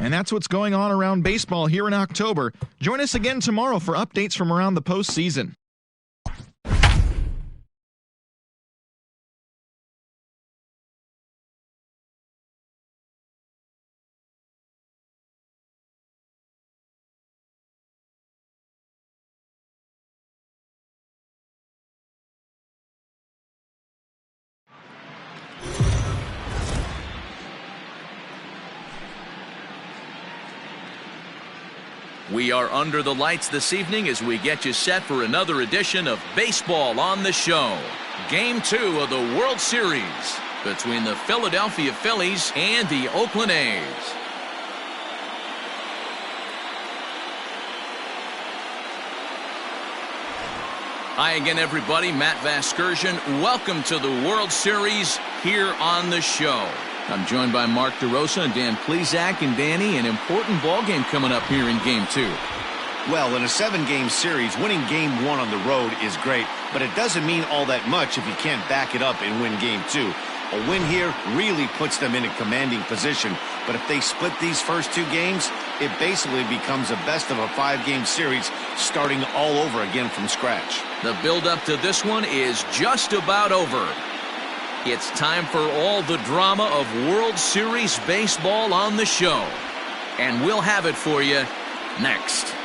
And that's what's going on around baseball here in October. Join us again tomorrow for updates from around the postseason. We are under the lights this evening as we get you set for another edition of Baseball on the Show. Game 2 of the World Series between the Philadelphia Phillies and the Oakland A's. Hi again, everybody. Matt Vasgersian. Welcome to the World Series here on the show. I'm joined by Mark DeRosa and Dan Plesac. And Danny, an important ball game coming up here in Game 2. Well, in a 7-game series, winning Game 1 on the road is great, but it doesn't mean all that much if you can't back it up and win Game 2. A win here really puts them in a commanding position, but if they split these first 2 games, it basically becomes a best of a 5-game series starting all over again from scratch. The build-up to this one is just about over. It's time for all the drama of World Series baseball on the show. And we'll have it for you next.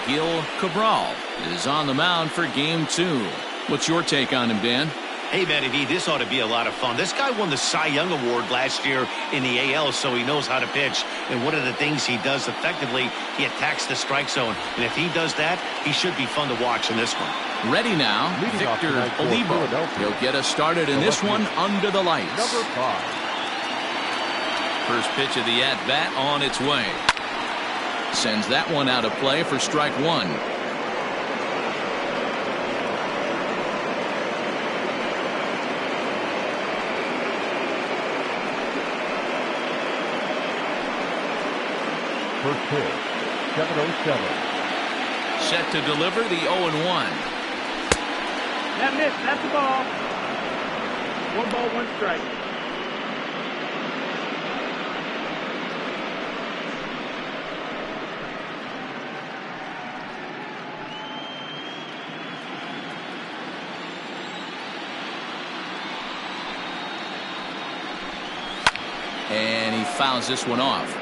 Gil Cabral is on the mound for Game 2. What's your take on him, Dan? Hey, Matty V, this ought to be a lot of fun. This guy won the Cy Young Award last year in the AL, so he knows how to pitch. And one of the things he does effectively, he attacks the strike zone. And if he does that, he should be fun to watch in this one. Ready now, Victor Olivo. He'll get us started in this one under the lights. Number 5. First pitch of the at-bat on its way. Sends that one out of play for strike 1. First pitch, 7:07. Set to deliver the 0-1. That missed. That's the ball. 1 ball, 1 strike. And he fouls this one off.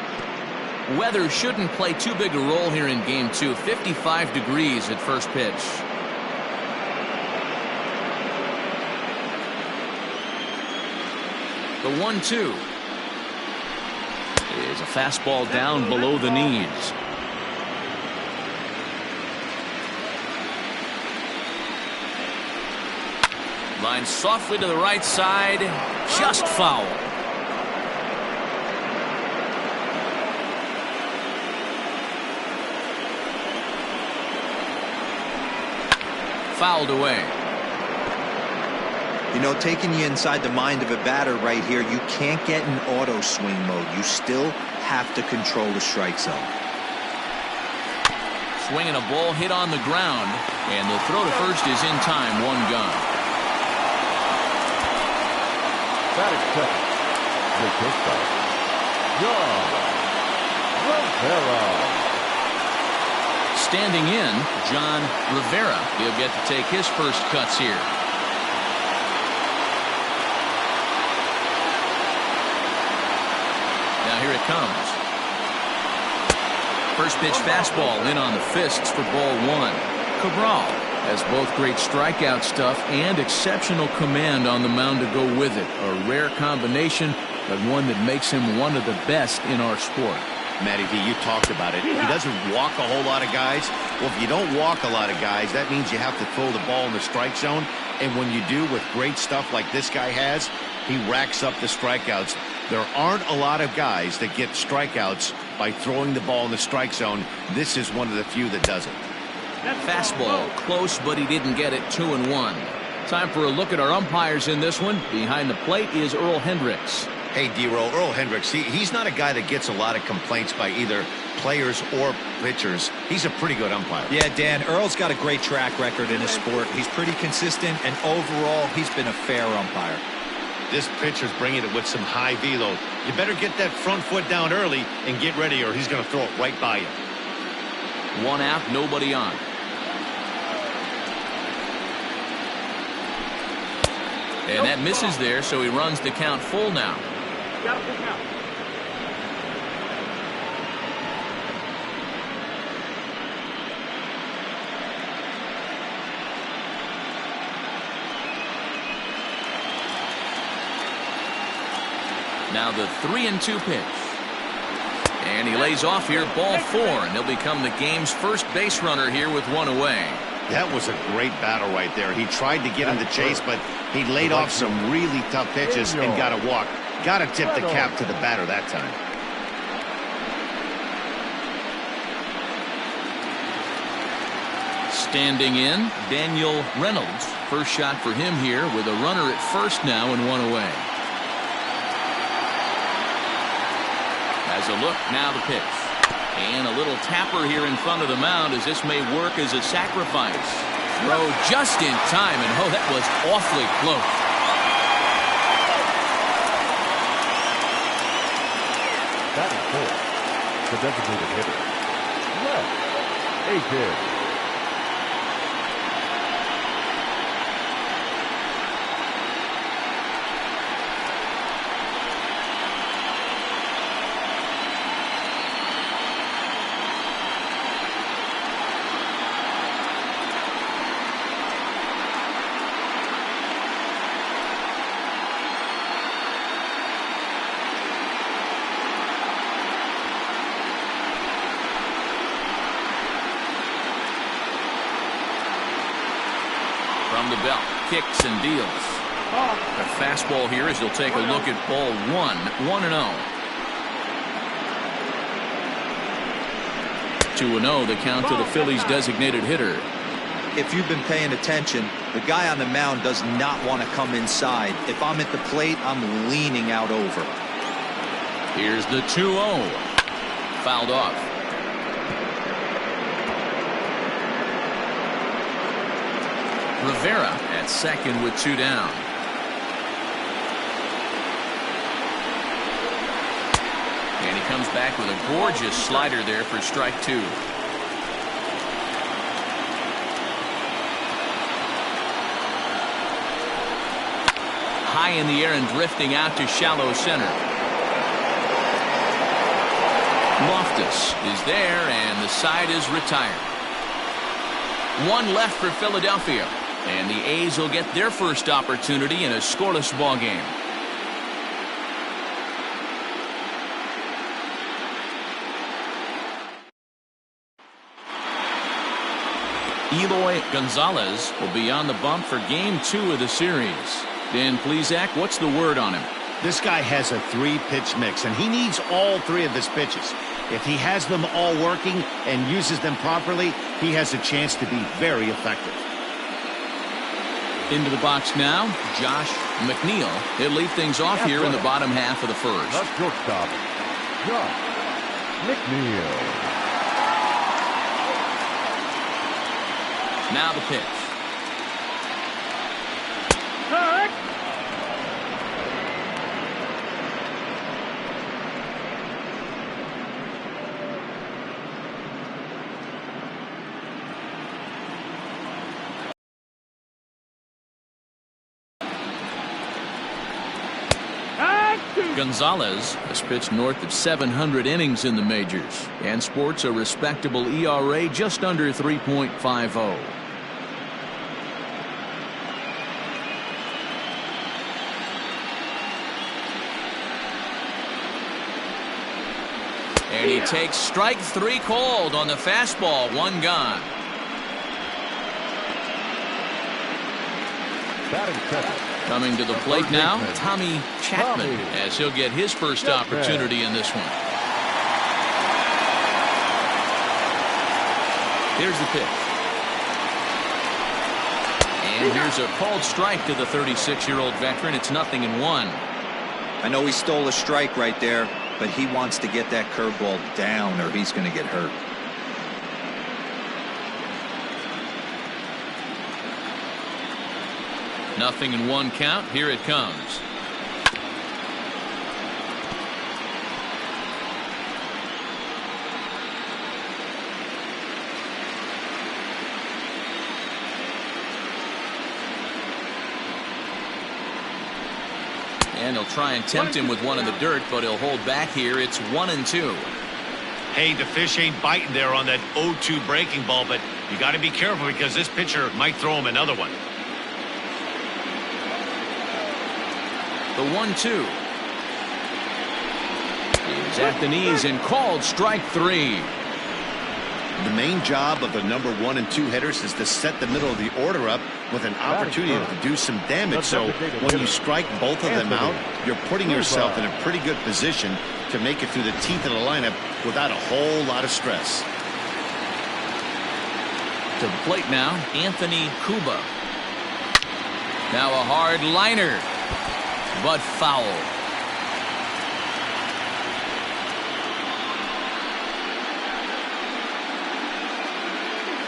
Weather shouldn't play too big a role here in Game 2. 55 degrees at first pitch. The 1-2 is a fastball down below the knees. Line softly to the right side, just foul. Fouled away. You know, taking you inside the mind of a batter right here, you can't get in auto swing mode. You still have to control the strike zone. Swinging a ball hit on the ground, and the throw to first is in time. 1 gone. Batting second. The pitch John Rivera. Standing in, John Rivera. He'll get to take his first cuts here. Now here it comes. First pitch fastball in on the fists for ball 1. Cabral has both great strikeout stuff and exceptional command on the mound to go with it. A rare combination, but one that makes him one of the best in our sport. Matty V, you talked about it. He doesn't walk a whole lot of guys. Well, if you don't walk a lot of guys, that means you have to throw the ball in the strike zone. And when you do with great stuff like this guy has, he racks up the strikeouts. There aren't a lot of guys that get strikeouts by throwing the ball in the strike zone. This is one of the few that does it. Fastball close, but he didn't get it. 2-1. Time for a look at our umpires in this one. Behind the plate is Earl Hendricks. Hey, D-Roll, Earl Hendricks, he's not a guy that gets a lot of complaints by either players or pitchers. He's a pretty good umpire. Yeah, Dan, Earl's got a great track record in his sport. He's pretty consistent, and overall, he's been a fair umpire. This pitcher's bringing it with some high velo. You better get that front foot down early and get ready, or he's going to throw it right by you. 1 out, nobody on. And that misses there, so he runs the count full now. Got a full count. Now the 3-2 pitch. And he lays off here, ball 4, and he'll become the game's first base runner here with 1 away. That was a great battle right there. He tried to get in the chase, but he laid off some really tough pitches and got a walk. Got to tip the cap to the batter that time. Standing in, Daniel Reynolds. First shot for him here with a runner at first now and 1 away. As a look, now the pitch. And a little tapper here in front of the mound as this may work as a sacrifice. Throw just in time, and oh, that was awfully close. Batting fourth, the designated hitter, Wes Aiken. From the belt, kicks and deals. A fastball here as he'll take a look at ball 1, 1-0. 2-0, the count to the Phillies' designated hitter. If you've been paying attention, the guy on the mound does not want to come inside. If I'm at the plate, I'm leaning out over. Here's the 2-0. Fouled off. Rivera at second with 2 down. And he comes back with a gorgeous slider there for strike 2. High in the air and drifting out to shallow center. Loftus is there, and the side is retired. 1 left for Philadelphia. And the A's will get their first opportunity in a scoreless ball game. Eloy Gonzalez will be on the bump for game 2 of the series. Dan Plesac, what's the word on him? This guy has a 3-pitch mix, and he needs all 3 of his pitches. If he has them all working and uses them properly, he has a chance to be very effective. Into the box now, Josh Mcneil. He'll lead things off here in the bottom half of the first. The shortstop, Josh Mcneil. Now the pitch. Gonzalez has pitched north of 700 innings in the majors and sports a respectable ERA just under 3.50. And he takes strike 3 called on the fastball. 1 gone. Batting second. Coming to the plate now, Tommy Chapman, as he'll get his first opportunity in this one. Here's the pitch. And here's a called strike to the 36-year-old veteran. It's 0-1. I know he stole a strike right there, but he wants to get that curveball down or he's going to get hurt. Nothing in 1 count. Here it comes. And he'll try and tempt him with one in the dirt, but he'll hold back here. It's 1-2. Hey, the fish ain't biting there on that 0-2 breaking ball, but you got to be careful because this pitcher might throw him another one. The 1-2 is at the knees and called strike 3. The main job of the number 1 and 2 hitters is to set the middle of the order up with an opportunity to do some damage. So when you strike both of them out, you're putting yourself in a pretty good position to make it through the teeth of the lineup without a whole lot of stress. To the plate now, Anthony Cuba. Now a hard liner, but foul.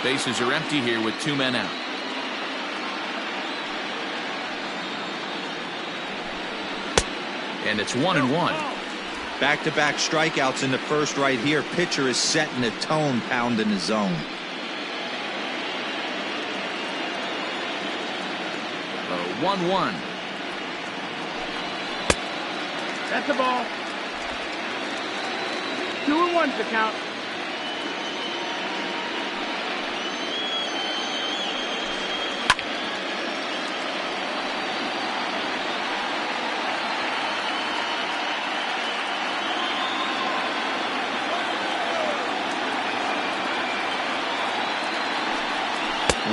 Bases are empty here with 2 men out. And it's 1-1. Back-to-back strikeouts in the first right here. Pitcher is setting the tone, pounding the zone. A 1-1. That's the ball. 2-1's the count.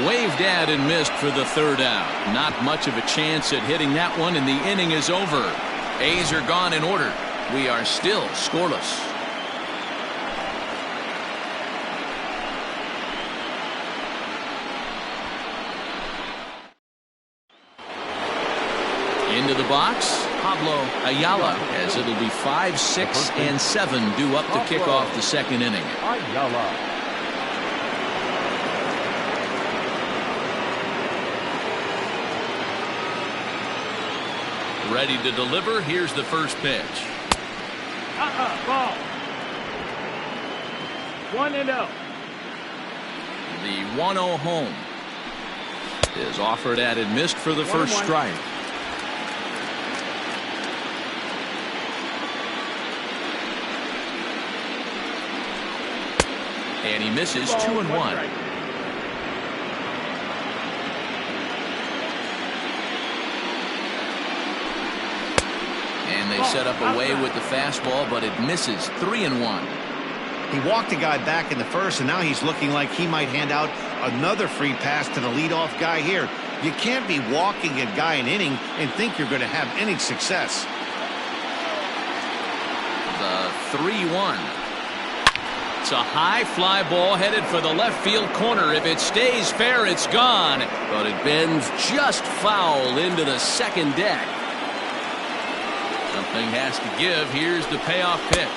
Waved at and missed for the 3rd out. Not much of a chance at hitting that one, and the inning is over. A's are gone in order. We are still scoreless. Into the box, Pablo Ayala, as it'll be 5, 6, and 7 due up to kick off the 2nd inning. Ayala. Ready to deliver. Here's the first pitch. Ball. 1-0. The 1-0 home is offered at and missed for the first strike. And he misses 2-1. And they set up away with the fastball, but it misses. 3-1. He walked a guy back in the first, and now he's looking like he might hand out another free pass to the leadoff guy here. You can't be walking a guy an inning and think you're going to have any success. The 3-1. It's a high fly ball headed for the left field corner. If it stays fair, it's gone. But it bends just foul into the second deck. Something has to give. Here's the payoff pitch.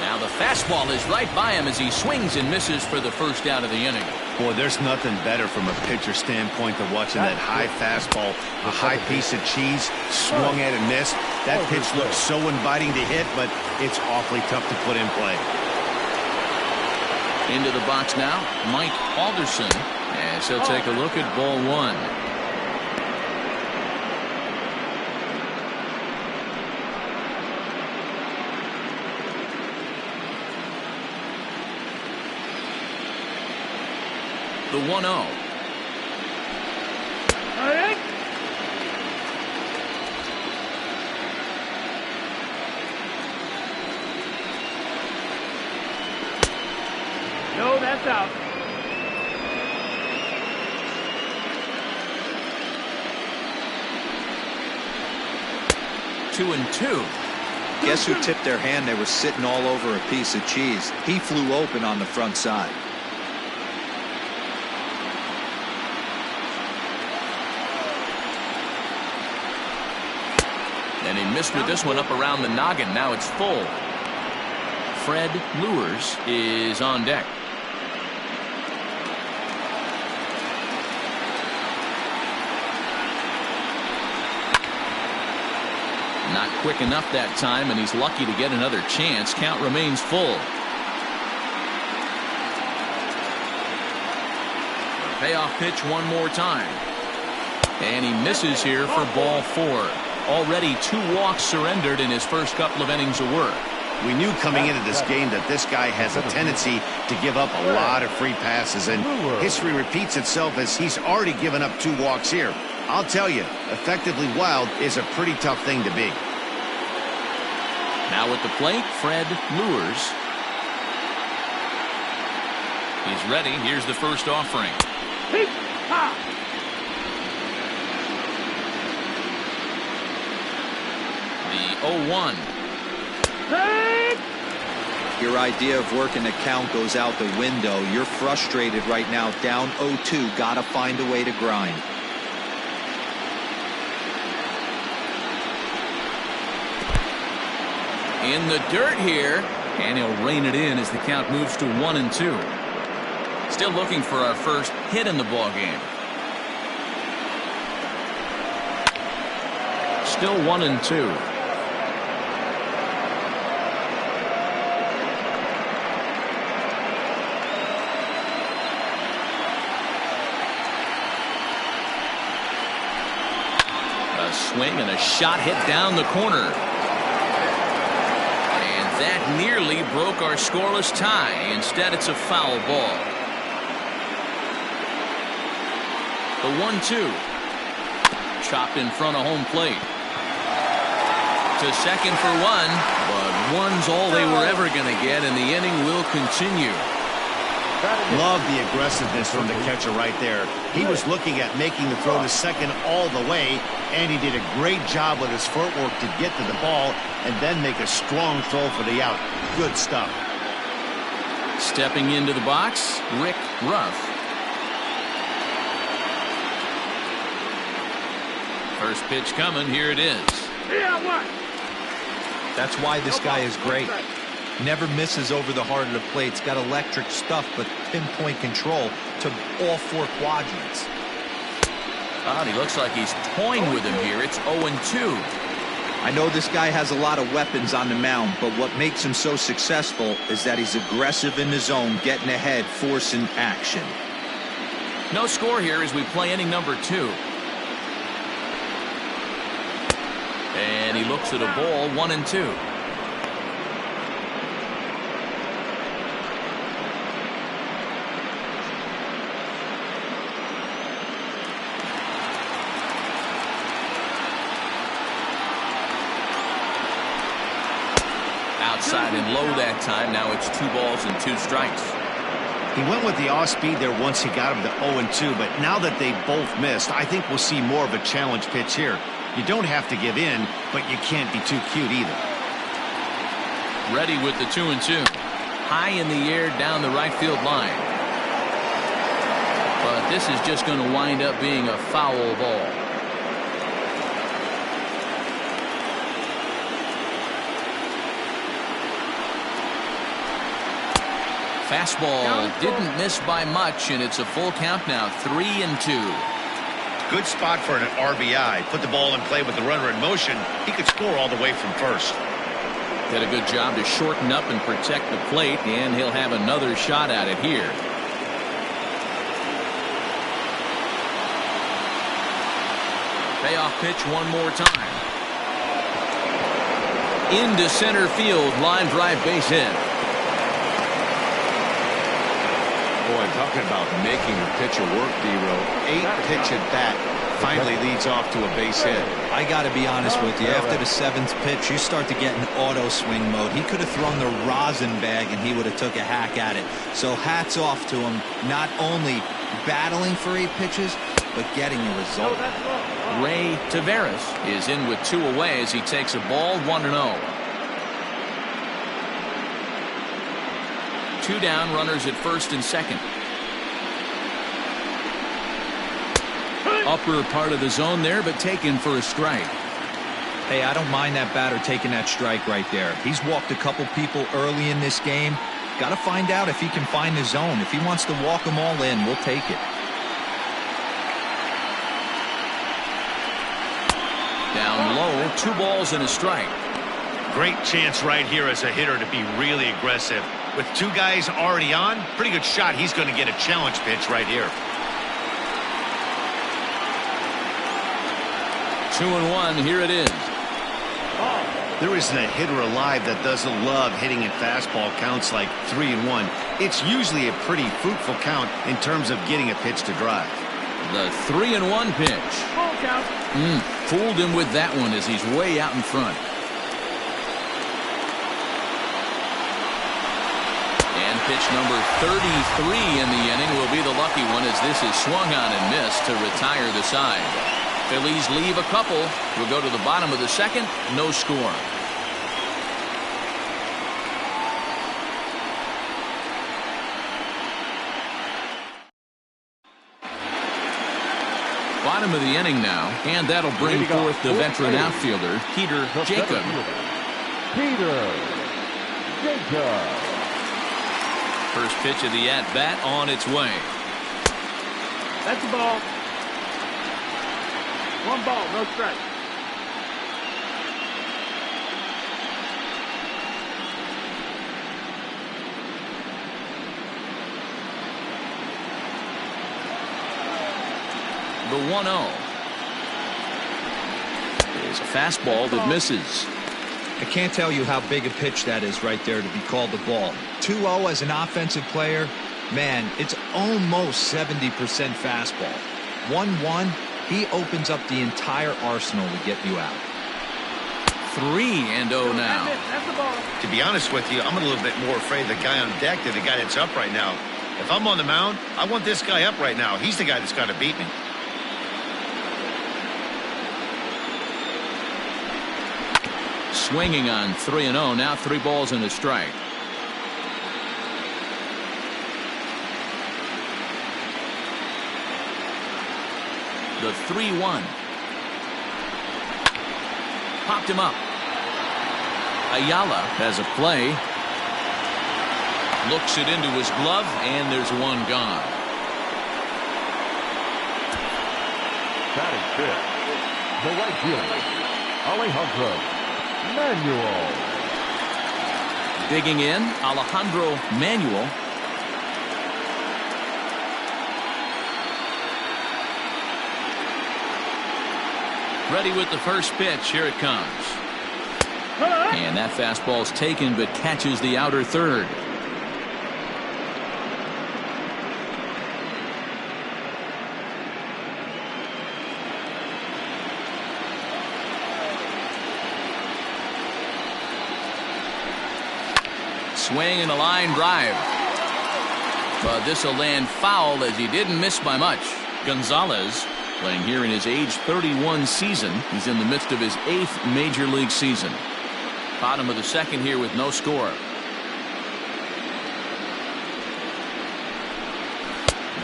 Now the fastball is right by him as he swings and misses for the first out of the inning. Boy, there's nothing better from a pitcher standpoint than watching that high fastball, a high piece of cheese, swung at and missed. That pitch looks so inviting to hit, but it's awfully tough to put in play. Into the box now, Mike Alderson, as he'll take a look at ball 1. The 1-0. No, that's out. Two and two. Guess who tipped their hand? They were sitting all over a piece of cheese. He flew open on the front side. And he missed with this one up around the noggin. Now it's full. Fred Lewers is on deck. Not quick enough that time, and he's lucky to get another chance. Count remains full. Payoff pitch one more time. And he misses here for ball 4. Already 2 walks surrendered in his first couple of innings of work. We knew coming into this game that this guy has a tendency to give up a lot of free passes, and history repeats itself as he's already given up 2 walks here. I'll tell you, effectively wild is a pretty tough thing to be. Now at the plate, Fred Lewers. He's ready. Here's the first offering. The 0-1. Your idea of working a count goes out the window. You're frustrated right now, down 0-2. Got to find a way to grind. In the dirt here, and he'll rein it in as the count moves to 1-2. Still looking for our first hit in the ball game. Still 1-2. A swing and a shot hit down the corner. That nearly broke our scoreless tie. Instead, it's a foul ball. The 1-2. Chopped in front of home plate. To second for 1, but 1's all they were ever going to get, and the inning will continue. Love the aggressiveness from the catcher right there. He was looking at making the throw to second all the way, and he did a great job with his footwork to get to the ball and then make a strong throw for the out. Good stuff. Stepping into the box, Rick Ruff. First pitch coming. Here it is. That's why this guy is great. Never misses over the heart of the plate. It's got electric stuff, but pinpoint control to all 4 quadrants. Oh, he looks like he's toying with him here. It's 0-2. I know this guy has a lot of weapons on the mound, but what makes him so successful is that he's aggressive in the zone, getting ahead, forcing action. No score here as we play inning number 2. And he looks at a ball, 1-2. Outside and low that time. Now it's 2 balls and 2 strikes. He went with the off speed there once he got him to 0-2, but now that they both missed, I think we'll see more of a challenge pitch here. You don't have to give in, but you can't be too cute either. Ready with the 2-2. High in the air down the right field line. But this is just going to wind up being a foul ball. Fastball didn't miss by much, and it's a full count now, 3-2. Good spot for an RBI. Put the ball in play with the runner in motion. He could score all the way from first. Did a good job to shorten up and protect the plate, and he'll have another shot at it here. Payoff pitch one more time. Into center field, line drive base hit. Boy, talking about making a pitcher work, D-Row. 8-pitch at bat finally leads off to a base hit. I got to be honest with you. After the 7th pitch, you start to get in auto swing mode. He could have thrown the rosin bag and he would have took a hack at it. So hats off to him, not only battling for 8 pitches, but getting a result. Ray Taveras is in with 2 away as he takes a ball, 1-0. 2 down, runners at first and second. Upper part of the zone there, but taken for a strike. Hey, I don't mind that batter taking that strike right there. He's walked a couple people early in this game. Got to find out if he can find the zone. If he wants to walk them all in, we'll take it. Down low, 2 balls and a strike. Great chance right here as a hitter to be really aggressive. With 2 guys already on, pretty good shot. He's going to get a challenge pitch right here. 2-1. Here it is. There isn't a hitter alive that doesn't love hitting a fastball counts like 3-1. It's usually a pretty fruitful count in terms of getting a pitch to drive. The 3-1 pitch. Ball count. Fooled him with that one as he's way out in front. And pitch number 33 in the inning will be the lucky one as this is swung on and missed to retire the side. Phillies leave a couple. We'll go to the bottom of the second. No score. Bottom of the inning now, and that'll bring forth the veteran outfielder, Peter Jacob. First pitch of the at-bat on its way. That's the ball. 1 ball, no strike. The 1-0 is a fastball that misses. I can't tell you how big a pitch that is right there to be called the ball. 2-0 as an offensive player, man, it's almost 70% fastball. 1-1, he opens up the entire arsenal to get you out. 3-0 now. That's the ball. To be honest with you, I'm a little bit more afraid of the guy on deck than the guy that's up right now. If I'm on the mound, I want this guy up right now. He's the guy that's got to beat me. Swinging on 3-0, now 3 balls and a strike. The 3-1. Popped him up. Ayala has a play. Looks it into his glove, and there's one gone. Batting fifth, the right fielder, Alejandro Manuel. Digging in, Alejandro Manuel. Ready with the first pitch. Here it comes. And that fastball's taken but catches the outer third. Swing and a line drive. But this will land foul as he didn't miss by much. Gonzalez playing here in his age 31 season. He's in the midst of his 8th major league season. Bottom of the second here with no score.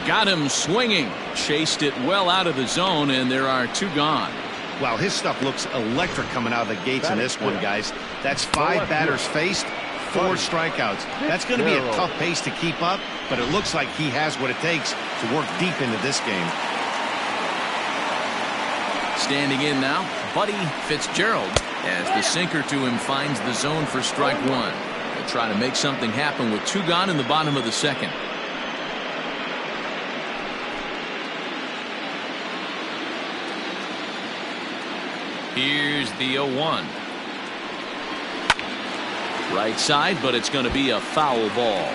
Got him swinging. Chased it well out of the zone, and there are 2 gone. Wow, his stuff looks electric coming out of the gates in this one, guys. That's 5 batters faced, 4 strikeouts. That's going to be a tough pace to keep up, but it looks like he has what it takes to work deep into this game. Standing in now, Buddy Fitzgerald, as the sinker to him finds the zone for strike 1. They'll try to make something happen with 2 gone in the bottom of the second. Here's the 0-1. Right side, but it's going to be a foul ball.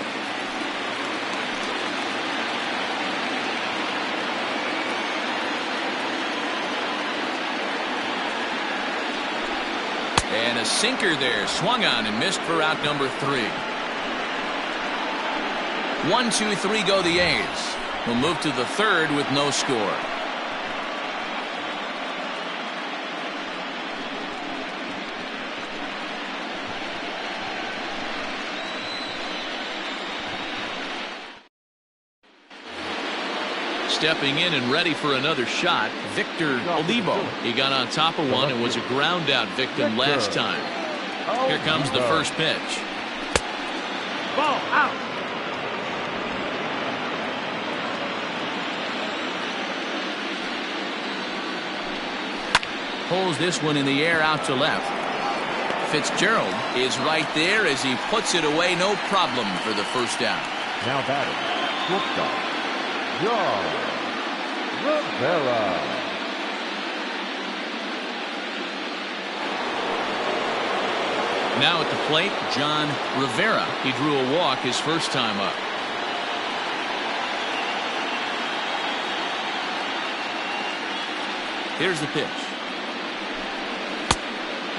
And a sinker there, swung on and missed for out number 3. 1, 2, 3 go the A's. We'll move to the third with no score. Stepping in and ready for another shot, Victor Olivo. He got on top of one and was a ground out victim last time. Here comes the first pitch. Ball out. Pulls this one in the air out to left. Fitzgerald is right there as he puts it away, no problem for the first down. Now batting, shortstop, John Rivera. Now at the plate, John Rivera. He drew a walk his first time up. Here's the pitch.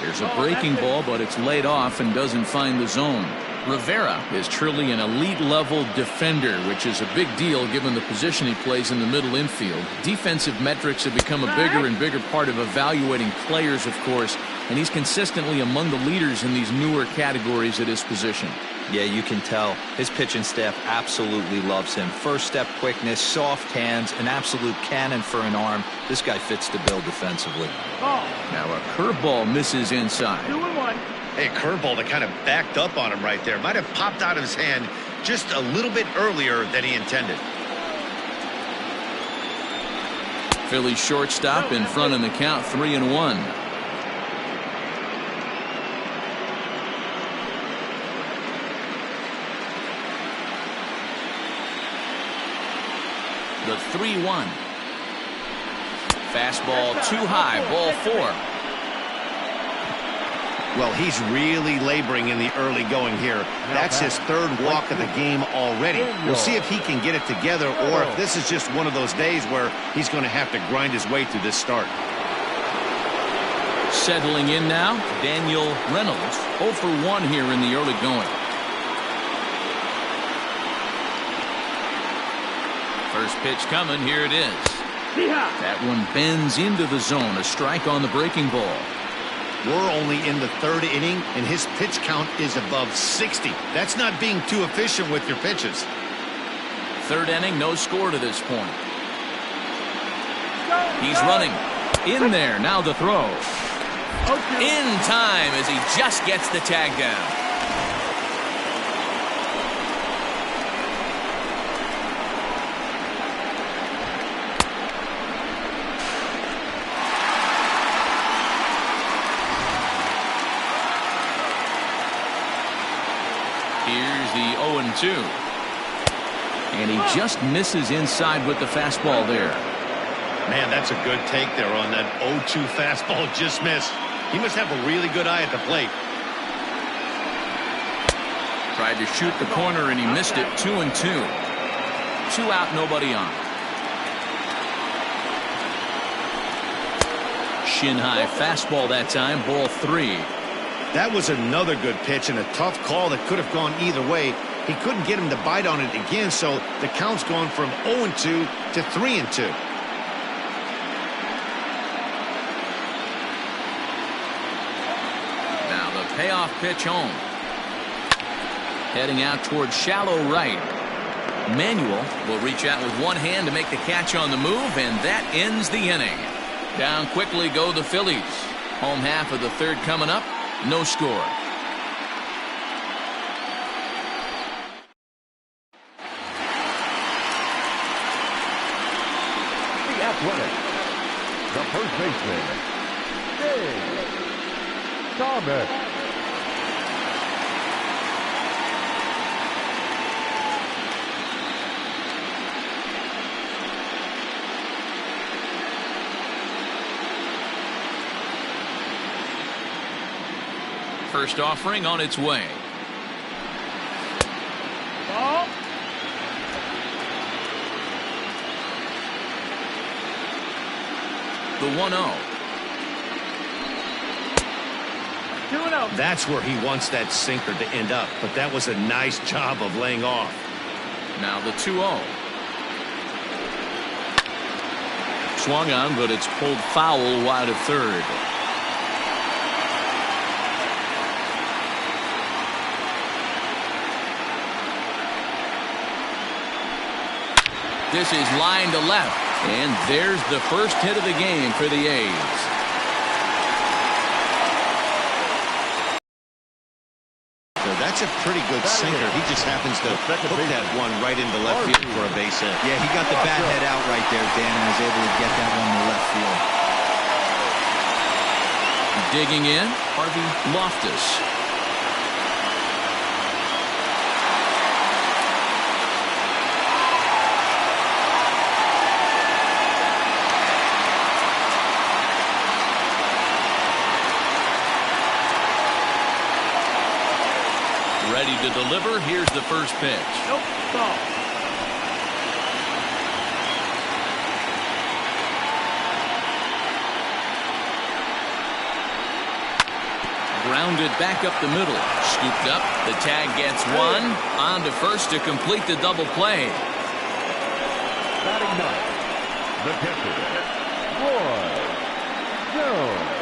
Here's a breaking ball, but it's laid off and doesn't find the zone. Rivera is truly an elite-level defender, which is a big deal given the position he plays in the middle infield. Defensive metrics have become a bigger and bigger part of evaluating players, of course, and he's consistently among the leaders in these newer categories at his position. Yeah, you can tell. His pitching staff absolutely loves him. First step quickness, soft hands, an absolute cannon for an arm. This guy fits the bill defensively. Now a curveball misses inside. 2-1. Hey, curveball that kind of backed up on him right there. Might have popped out of his hand just a little bit earlier than he intended. Phillies shortstop in front in the count, 3-1. The 3-1. Fastball too high, ball 4. Well, he's really laboring in the early going here. That's his third walk of the game already. We'll see if he can get it together or if this is just one of those days where he's going to have to grind his way through this start. Settling in now, Daniel Reynolds, 0 for 1 here in the early going. First pitch coming, here it is. That one bends into the zone, a strike on the breaking ball. We're only in the third inning, and his pitch count is above 60. That's not being too efficient with your pitches. Third inning, no score to this point. He's running. In there, now the throw. In time as he just gets the tag down. Here's the 0-2. And he just misses inside with the fastball there. Man, that's a good take there on that 0-2 fastball just missed. He must have a really good eye at the plate. Tried to shoot the corner and he missed it. 2-2. 2 out, nobody on. Shin high fastball that time, ball 3. That was another good pitch and a tough call that could have gone either way. He couldn't get him to bite on it again, so the count's gone from 0-2 to 3-2. Now the payoff pitch home. Heading out towards shallow right. Manuel will reach out with one hand to make the catch on the move, and that ends the inning. Down quickly go the Phillies. Home half of the third coming up. No score. The Athletic. The first baseman, Chapman. First offering on its way. Ball. The 1-0. 2-0. That's where he wants that sinker to end up, but that was a nice job of laying off. Now the 2-0. Swung on, but it's pulled foul wide of third. This is line to left, and there's the first hit of the game for the A's. So that's a pretty good sinker. He just happens to hook that one right into left field for a base hit. Yeah, he got the bat head out right there, Dan, and was able to get that one to left field. Digging in, Harvey Loftus. Ready to deliver. Here's the first pitch. Nope, ball. Grounded back up the middle. Scooped up. The tag gets one. On to first to complete the double play. Batting ninth, the catcher, Roy Jones.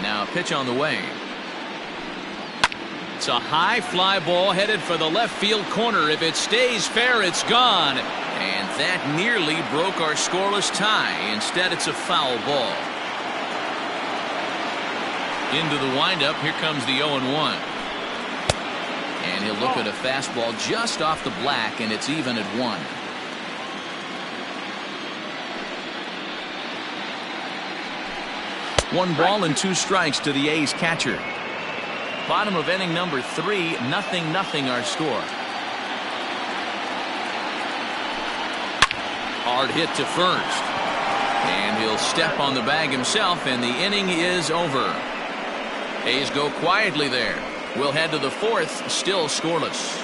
Now pitch on the way. It's a high fly ball headed for the left field corner. If it stays fair, it's gone. And that nearly broke our scoreless tie. Instead, it's a foul ball. Into the windup. Here comes the 0-1. And he'll look at a fastball just off the black, and it's even at 1. One ball and 2 strikes to the A's catcher. Bottom of inning number 3, 0-0 our score. Hard hit to first. And he'll step on the bag himself, and the inning is over. A's go quietly there. We'll head to the 4th, still scoreless.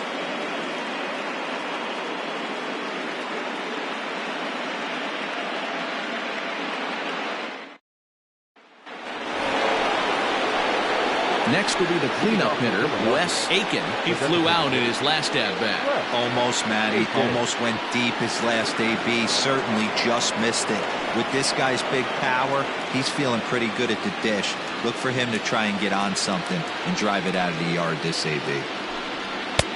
Next will be the cleanup hitter, Wes Aiken. He flew out in his last at-bat. Almost, Matty. Almost went deep his last AB. Certainly just missed it. With this guy's big power, he's feeling pretty good at the dish. Look for him to try and get on something and drive it out of the yard this AB.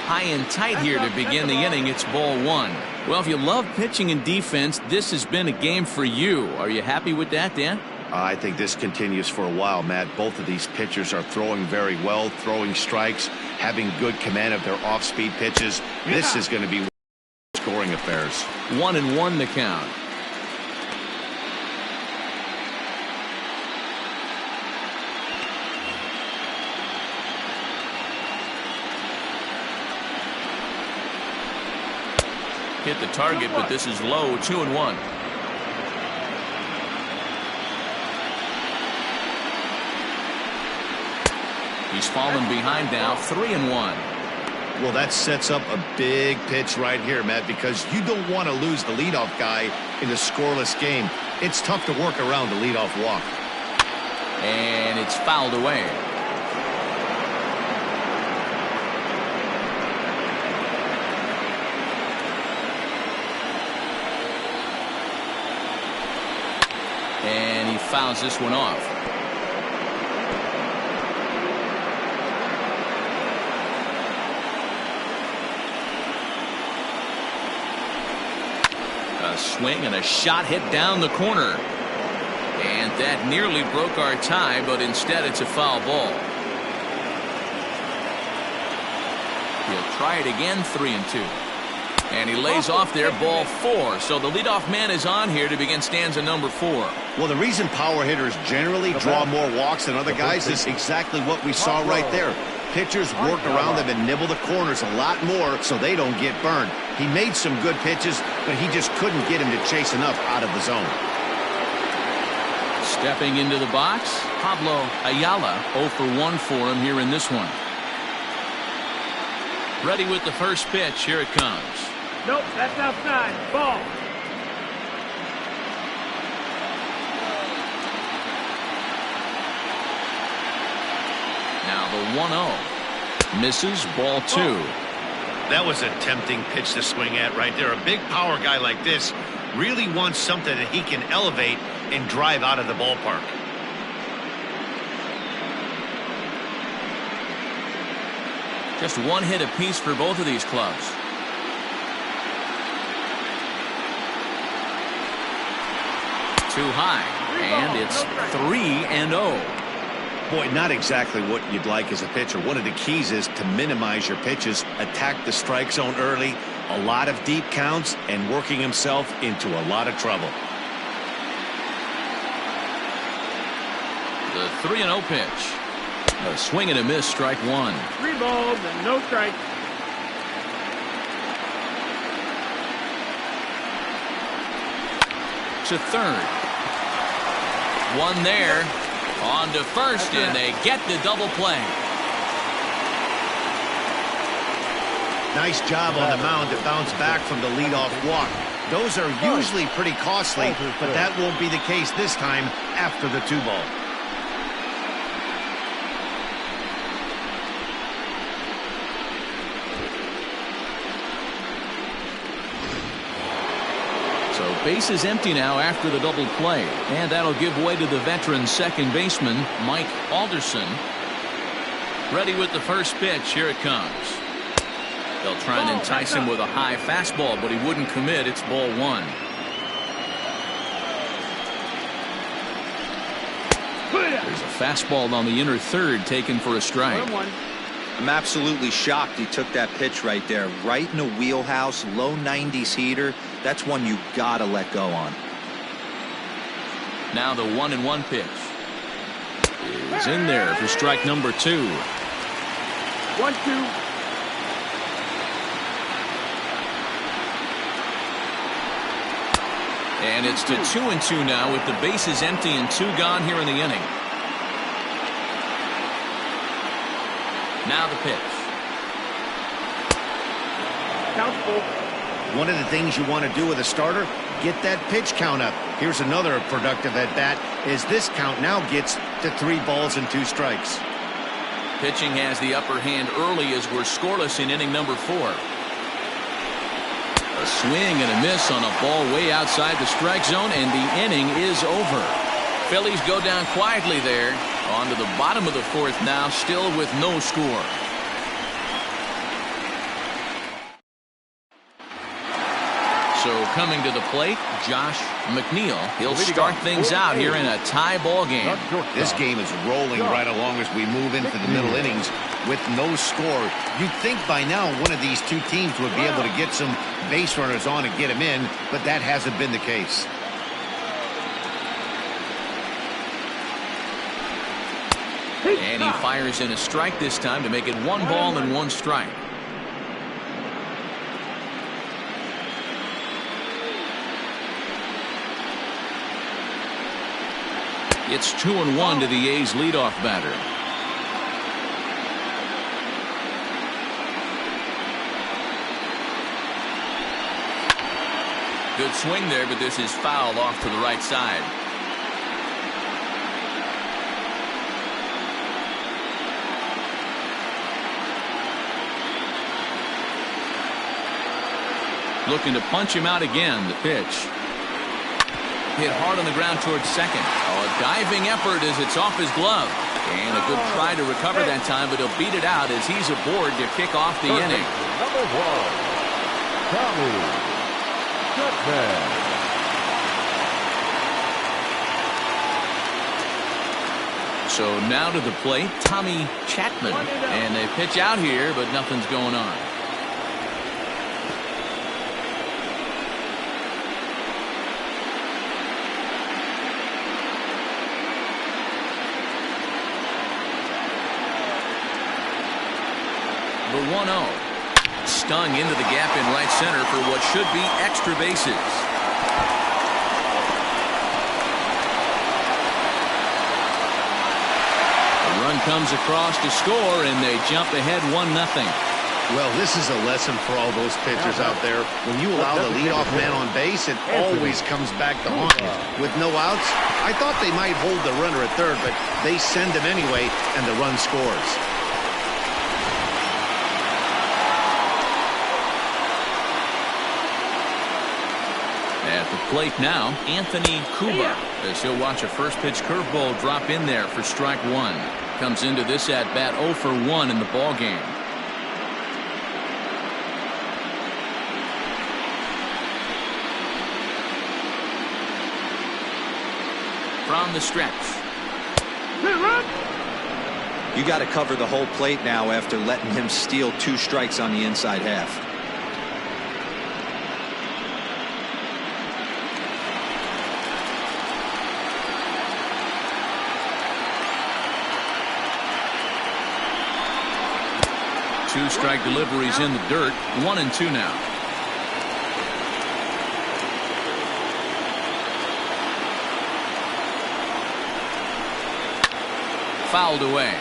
High and tight here to begin the inning. It's ball 1. Well, if you love pitching and defense, this has been a game for you. Are you happy with that, Dan? I think this continues for a while, Matt. Both of these pitchers are throwing very well, throwing strikes, having good command of their off-speed pitches. This is going to be scoring affairs. 1-1 the count. Hit the target, but this is low. 2-1. He's fallen behind now. 3-1. Well, that sets up a big pitch right here, Matt, because you don't want to lose the leadoff guy in a scoreless game. It's tough to work around the leadoff walk. And it's fouled away. And he fouls this one off. A swing and a shot hit down the corner. And that nearly broke our tie, but instead it's a foul ball. He'll try it again. 3-2. And he lays off there, ball 4. So the leadoff man is on here to begin stanza number 4. Well, the reason power hitters generally draw more walks than other guys is exactly what we saw right there. Pitchers work around them and nibble the corners a lot more so they don't get burned. He made some good pitches, but he just couldn't get him to chase enough out of the zone. Stepping into the box, Pablo Ayala. 0 for 1 for him here in this one. Ready with the first pitch. Here it comes. Nope, that's outside. Ball. Now the 1-0. Misses. Ball 2. That was a tempting pitch to swing at right there. A big power guy like this really wants something that he can elevate and drive out of the ballpark. Just 1 hit apiece for both of these clubs. Too high. And it's 3-0. Boy, not exactly what you'd like as a pitcher. One of the keys is to minimize your pitches, attack the strike zone early, A lot of deep counts and working himself into a lot of trouble. The 3-0 pitch. A swing and a miss, strike one. 3 balls and no strikes. To third. One there. On to first, and they get the double play. Nice job on the mound to bounce back from the leadoff walk. Those are usually pretty costly, but that won't be the case this time after the 2-ball. So base is empty now after the double play, and that'll give way to the veteran second baseman, Mike Alderson. Ready with the first pitch. Here it comes. They'll try and entice him with a high fastball, but he wouldn't commit. It's ball one. There's a fastball on the inner third taken for a strike. I'm absolutely shocked he took that pitch right there. Right in the wheelhouse, low 90s heater. That's one you gotta let go on. Now the 1-1 pitch is in there for strike number 2. 1-2. And it's to 2-2 now with the bases empty and 2 gone here in the inning. Now the pitch. Count full. One of the things you want to do with a starter, get that pitch count up. Here's another productive at bat as this count now gets to 3 balls and 2 strikes. Pitching has the upper hand early as we're scoreless in inning number 4. A swing and a miss on a ball way outside the strike zone, and the inning is over. Phillies go down quietly there. On to the bottom of the 4th now, still with no score. So coming to the plate, Josh Mcneil. He'll start things out here in a tie ball game. This game is rolling right along as we move into the middle innings with no score. You'd think by now one of these 2 teams would be able to get some base runners on and get them in, but that hasn't been the case. And he fires in a strike this time to make it 1 ball and 1 strike. It's 2-1 to the A's leadoff batter. Good swing there, but this is fouled off to the right side. Looking to punch him out again. The pitch. Hit hard on the ground towards second. Oh, a diving effort as it's off his glove. And a good try to recover that time, but he'll beat it out as he's aboard to kick off the inning. Number 1, Chapman. So now to the plate, Tommy Chapman. And they pitch out here, but nothing's going on. The 1-0. Stung into the gap in right center for what should be extra bases. The run comes across to score, and they jump ahead 1-0. Well, this is a lesson for all those pitchers out there. When you allow the leadoff man on base, it always comes back to haunt you. With no outs, I thought they might hold the runner at third, but they send him anyway, and the run scores. At the plate now, Anthony Cuba, as he'll watch a first pitch curveball drop in there for strike 1. Comes into this at bat 0 for 1 in the ball game. From the stretch. You got to cover the whole plate now after letting him steal 2 strikes on the inside half. 2 strike deliveries in the dirt. 1-2 now. Fouled away.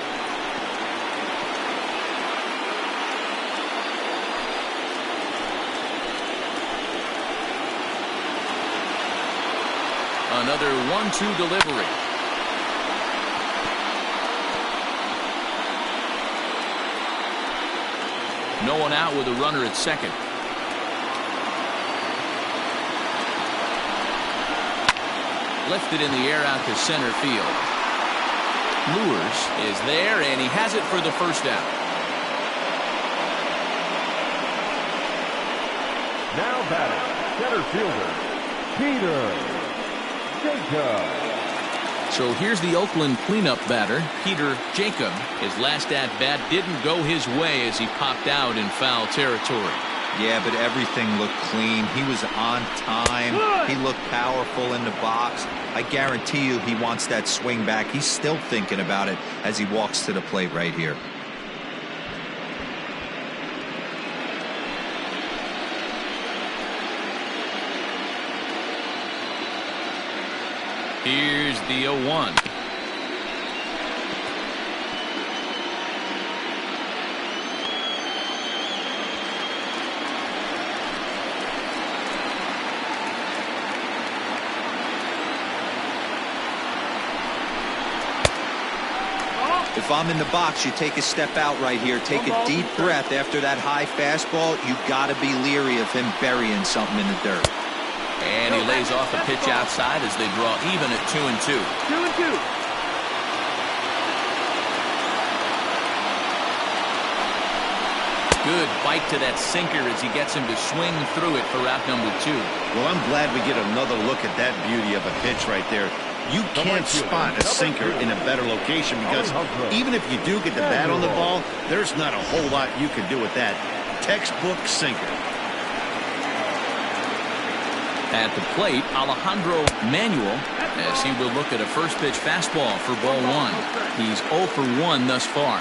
Another 1-2 delivery. No one out with a runner at second. Lifted in the air out to center field. Lewis is there, and he has it for the first out. Now batting, center fielder, Peter Jacob. So here's the Oakland cleanup batter, Peter Jacob. His last at-bat didn't go his way as he popped out in foul territory. Yeah, but everything looked clean. He was on time. He looked powerful in the box. I guarantee you he wants that swing back. He's still thinking about it as he walks to the plate right here. Here's the 0-1. If I'm in the box, you take a step out right here. Take a deep breath after that high fastball. You got to be leery of him burying something in the dirt. And he lays off a pitch outside as they draw even at 2-2. 2-2. Good bite to that sinker as he gets him to swing through it for out number 2. Well, I'm glad we get another look at that beauty of a pitch right there. You can't spot a sinker in a better location because even if you do get the bat on the ball, there's not a whole lot you can do with that. Textbook sinker. At the plate, Alejandro Manuel, as he will look at a first pitch fastball for ball 1. He's 0 for 1 thus far.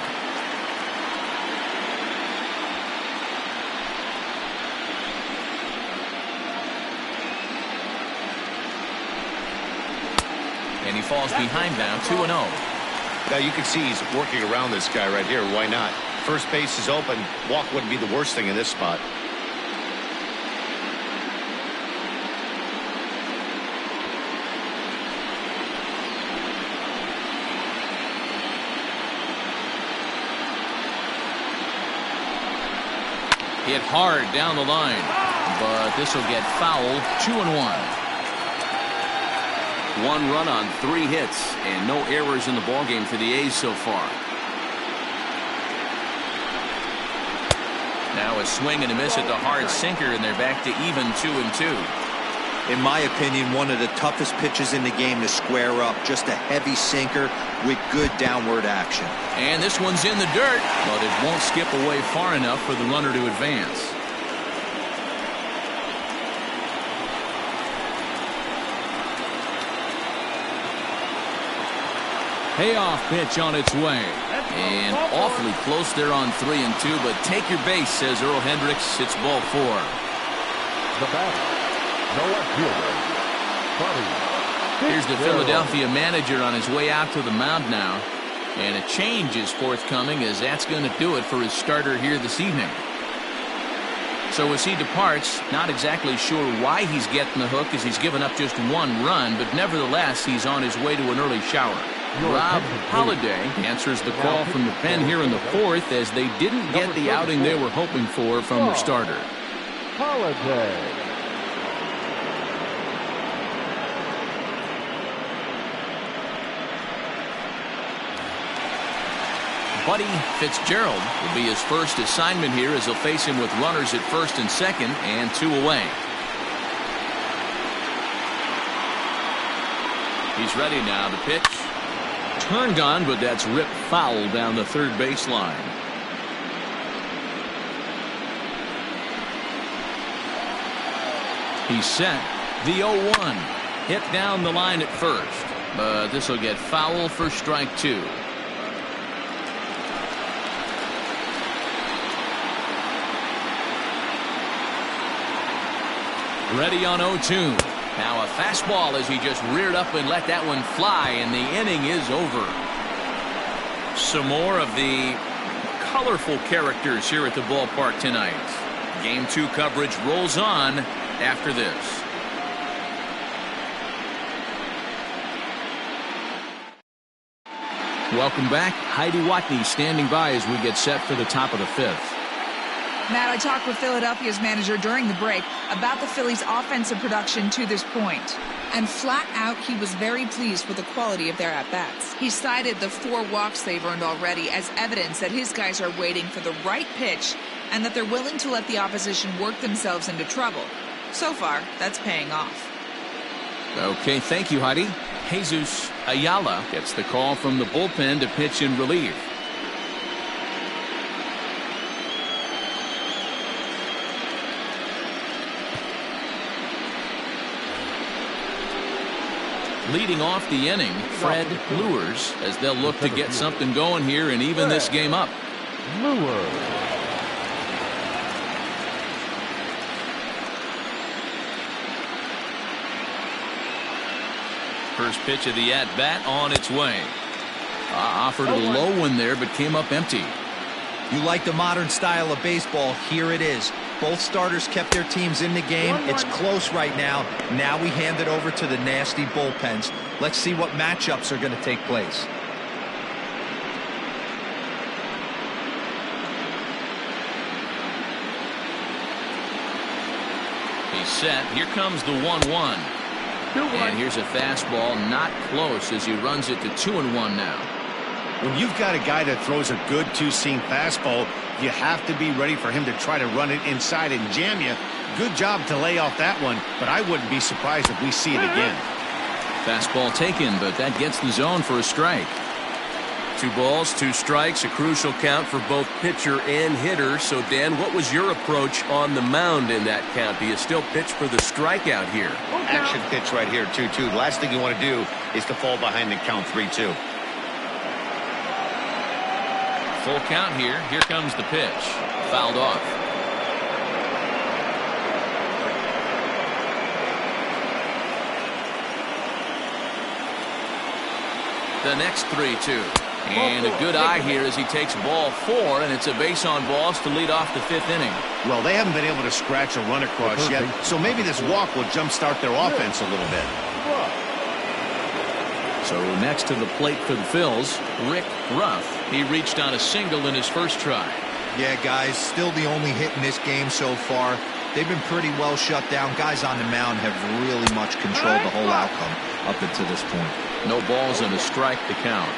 And he falls behind now, 2-0. Now you can see he's working around this guy right here. Why not? First base is open. Walk wouldn't be the worst thing in this spot. Hit hard down the line, but this will get fouled. 2-1. 1 run on 3 hits and no errors in the ballgame for the A's so far. Now a swing and a miss at the hard sinker, and they're back to even 2-2. In my opinion, one of the toughest pitches in the game to square up. Just a heavy sinker with good downward action. And this one's in the dirt, but it won't skip away far enough for the runner to advance. Payoff pitch on its way. And awfully close there on 3-2, but take your base, says Earl Hendricks. It's ball 4. The batter, the left fielder, Here's the Philadelphia manager on his way out to the mound now. And a change is forthcoming, as that's going to do it for his starter here this evening. So as he departs, not exactly sure why he's getting the hook, as he's given up just 1 run, but nevertheless he's on his way to an early shower. Rob Holliday answers the call from the pen here in the 4th, as they didn't get the outing they were hoping for from their starter. Holiday. Buddy Fitzgerald will be his first assignment here, as he'll face him with runners at first and second and 2 away. He's ready now. The pitch turned on, but that's ripped foul down the third baseline. He's set. The 0-1 hit down the line at first, but this will get foul for strike 2. Ready on 0-2. Now a fastball as he just reared up and let that one fly, and the inning is over. Some more of the colorful characters here at the ballpark tonight. Game 2 coverage rolls on after this. Welcome back. Heidi Watney standing by as we get set for the top of the 5th. Matt, I talked with Philadelphia's manager during the break about the Phillies' offensive production to this point. And flat out, he was very pleased with the quality of their at-bats. He cited the 4 walks they've earned already as evidence that his guys are waiting for the right pitch and that they're willing to let the opposition work themselves into trouble. So far, that's paying off. Okay, thank you, Heidi. Jesus Ayala gets the call from the bullpen to pitch in relief. Leading off the inning, Fred Lewers, as they'll look to get something going here and even this game up. First pitch of the at-bat on its way. Offered a low one there, but came up empty. You like the modern style of baseball, here it is. Both starters kept their teams in the game. It's close right now. Now we hand it over to the nasty bullpens. Let's see what matchups are going to take place. He's set. Here comes the 1-1. And here's a fastball, not close, as he runs it to 2-1 now. When you've got a guy that throws a good two-seam fastball, you have to be ready for him to try to run it inside and jam you. Good job to lay off that one, but I wouldn't be surprised if we see it again. Fastball taken, but that gets the zone for a strike. 2 balls, 2 strikes, a crucial count for both pitcher and hitter. So, Dan, what was your approach on the mound in that count? Do you still pitch for the strikeout here? Action pitch right here, 2-2. The last thing you want to do is to fall behind the count 3-2. Full count here. Here comes the pitch. Fouled off. The next 3-2. And a good eye here as he takes ball 4, and it's a base on balls to lead off the 5th inning. Well, they haven't been able to scratch a run across yet, so maybe this walk will jumpstart their offense a little bit. So next to the plate for the Phils, Rick Ruff. He reached on a single in his first try. Yeah, guys, still the only hit in this game so far. They've been pretty well shut down. Guys on the mound have really much controlled the whole outcome up until this point. No balls and a strike to count.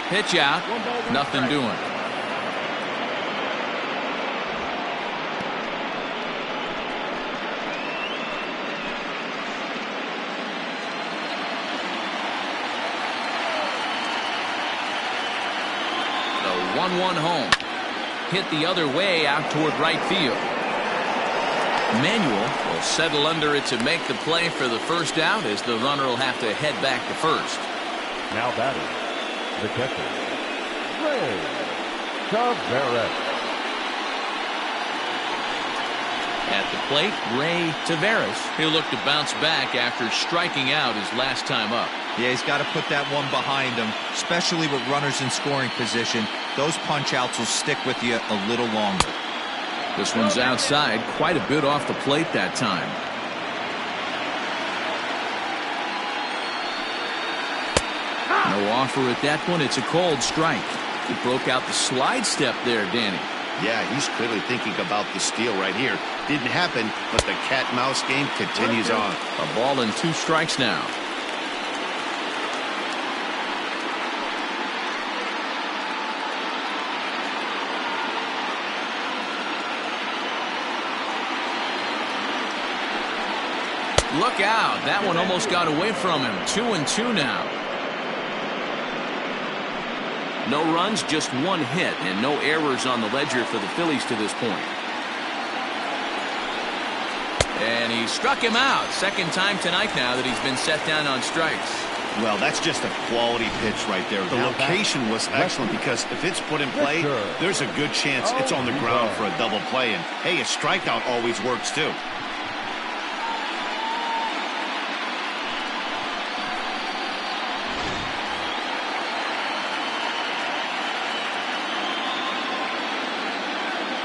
Pitch out, nothing doing. The 1-1 home. Hit the other way out toward right field. Manuel will settle under it to make the play for the first out, as the runner will have to head back to first. Now batting, the catcher, Ray Tavares. At the plate, Ray Tavares. He'll look to bounce back after striking out his last time up. Yeah, he's got to put that one behind him, especially with runners in scoring position. Those punch-outs will stick with you a little longer. This one's outside, quite a bit off the plate that time. No offer at that one. It's a cold strike. He broke out the slide step there, Danny. Yeah, he's clearly thinking about the steal right here. Didn't happen, but the cat-mouse game continues on. A ball and 2 strikes now. Look out. That one almost got away from him. 2-2 now. No runs, just 1 hit, and no errors on the ledger for the Phillies to this point. And he struck him out. Second time tonight now that he's been set down on strikes. Well, that's just a quality pitch right there. The location was excellent because if it's put in play, there's a good chance it's on the ground for a double play. And, hey, a strikeout always works, too.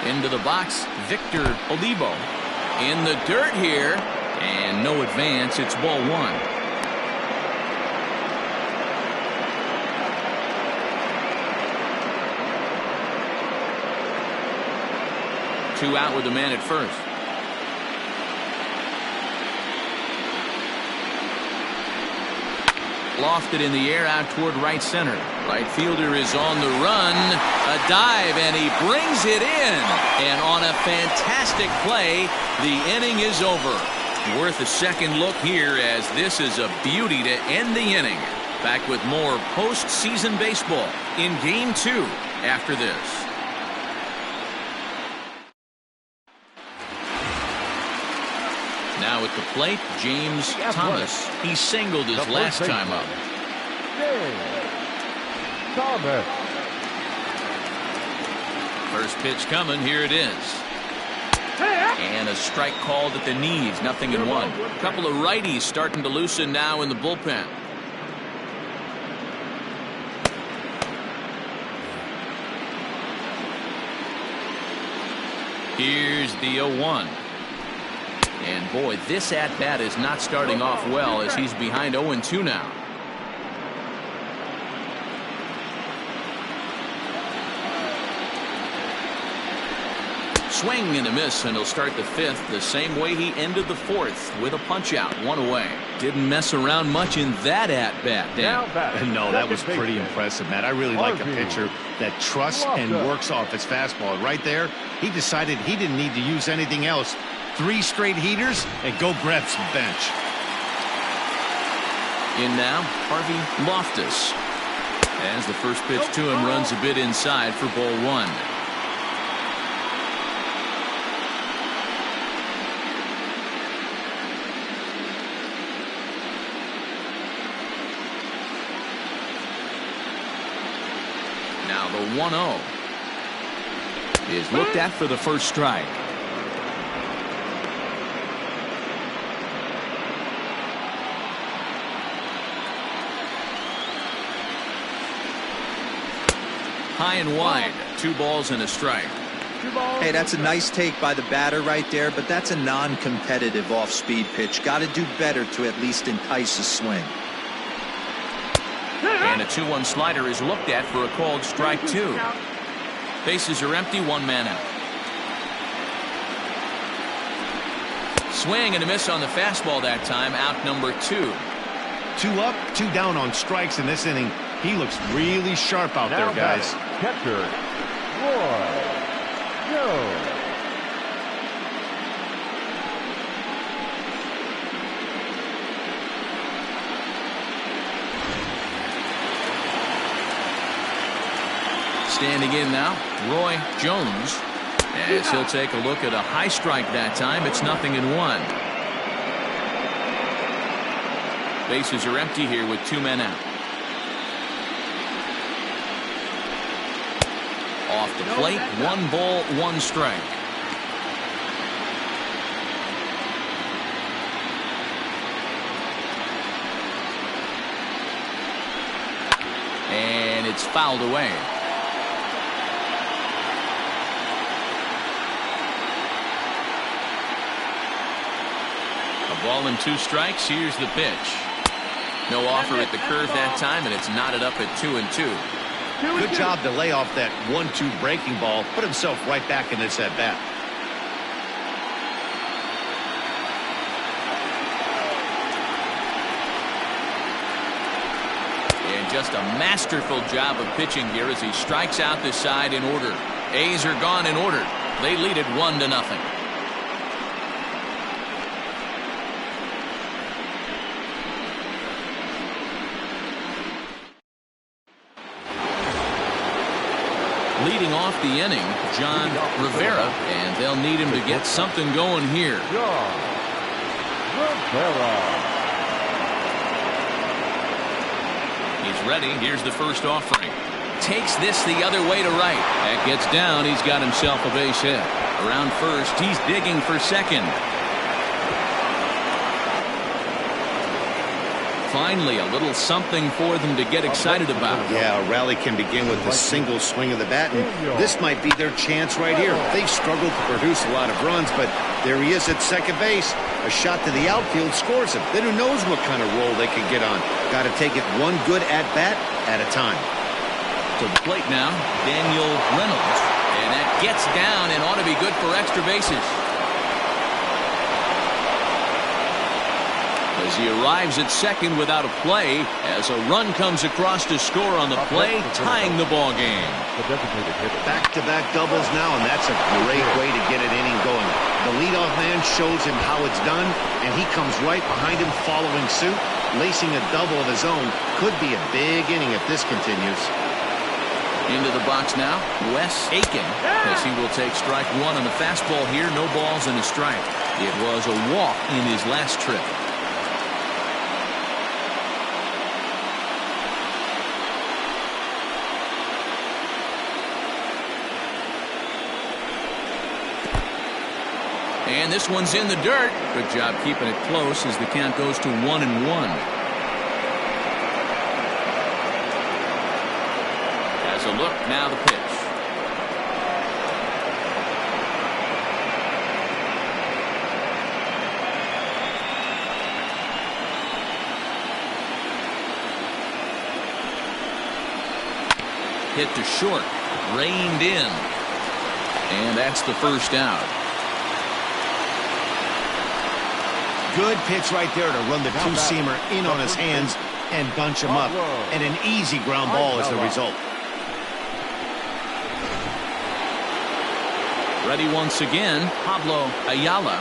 Into the box, Victor Olivo. In the dirt here, and no advance. It's ball one. Two out with the man at first. Lofted in the air out toward right center. Right fielder is on the run. A dive, and he brings it in. And on a fantastic play, the inning is over. Worth a second look here, as this is a beauty to end the inning. Back with more postseason baseball in Game 2 after this. Now at the plate, James Thomas. He singled his last time up. Thomas. First pitch coming. Here it is. And a strike called at the knees. 0-1. A couple of righties starting to loosen now in the bullpen. Here's the 0-1. And boy, this at-bat is not starting off well, as he's behind 0-2 now. Swing and a miss, and he'll start the fifth the same way he ended the fourth, with a punch-out, 1 away. Didn't mess around much in that at-bat, Dan. No, that was pretty impressive, Matt. I really like a pitcher that trusts and works off his fastball. Right there, he decided he didn't need to use anything else. 3 straight heaters, and go grab some bench. In now, Harvey Loftus. As the first pitch to him runs a bit inside for ball 1. Now the 1-0 is looked at for the first strike. High and wide. 2 balls and a strike. Hey, that's a nice take by the batter right there, but that's a non-competitive off-speed pitch. Got to do better to at least entice a swing. And a 2-1 slider is looked at for a called strike 2. Bases are empty, 1 man out. Swing and a miss on the fastball that time, out number 2. 2 up, 2 down on strikes in this inning. He looks really sharp out there, guys. Catcher, Roy Jones. Standing in now, Roy Jones, as he'll take a look at a high strike that time. It's 0-1. Bases are empty here with 2 men out. Off the plate, 1 ball, 1 strike. And it's fouled away. A ball and 2 strikes. Here's the pitch. No offer at the curve that time, and it's knotted up at 2-2. Good job to lay off that 1-2 breaking ball. Put himself right back in this at bat. And just a masterful job of pitching here as he strikes out this side in order. A's are gone in order. They lead it 1-0. Leading off the inning, John Rivera, and they'll need him to get something going here. ready. Here's the first offering. Takes this the other way to right. That gets down. He's got himself a base hit. Around first, he's digging for second. Finally, a little something for them to get excited about. Yeah, a rally can begin with a single swing of the bat, and this might be their chance right here. They've struggled to produce a lot of runs, but there he is at second base. A shot to the outfield scores him. Then who knows what kind of roll they can get on. Got to take it one good at-bat at a time. To the plate now, Daniel Reynolds. And that gets down and ought to be good for extra bases. As he arrives at second without a play, as a run comes across to score on the play, tying the ball game. Back-to-back doubles now, and that's a great way to get an inning going. The leadoff man shows him how it's done, and he comes right behind him following suit. Lacing a double of his own could be a big inning if this continues. Into the box now, Wes Aiken, as he will take strike one on the fastball here. No balls and a strike. It was a walk in his last trip. And this one's in the dirt. Good job keeping it close as the count goes to 1-1. As a look, now the pitch. Hit to short. Reined in. And that's the first out. Good pitch right there to run the two-seamer in on his hands and bunch him up. And an easy ground ball is the result. Ready once again, Pablo Ayala.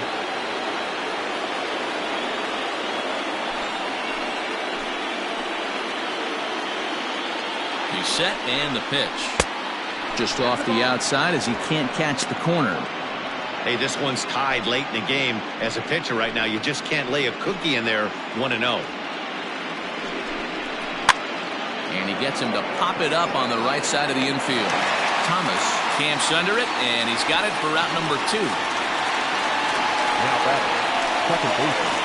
He's set and the pitch. Just off the outside as he can't catch the corner. Hey, this one's tied late in the game. As a pitcher right now, you just can't lay a cookie in there 1-0. And he gets him to pop it up on the right side of the infield. Thomas camps under it, and he's got it for route number 2. Now back, second baseman.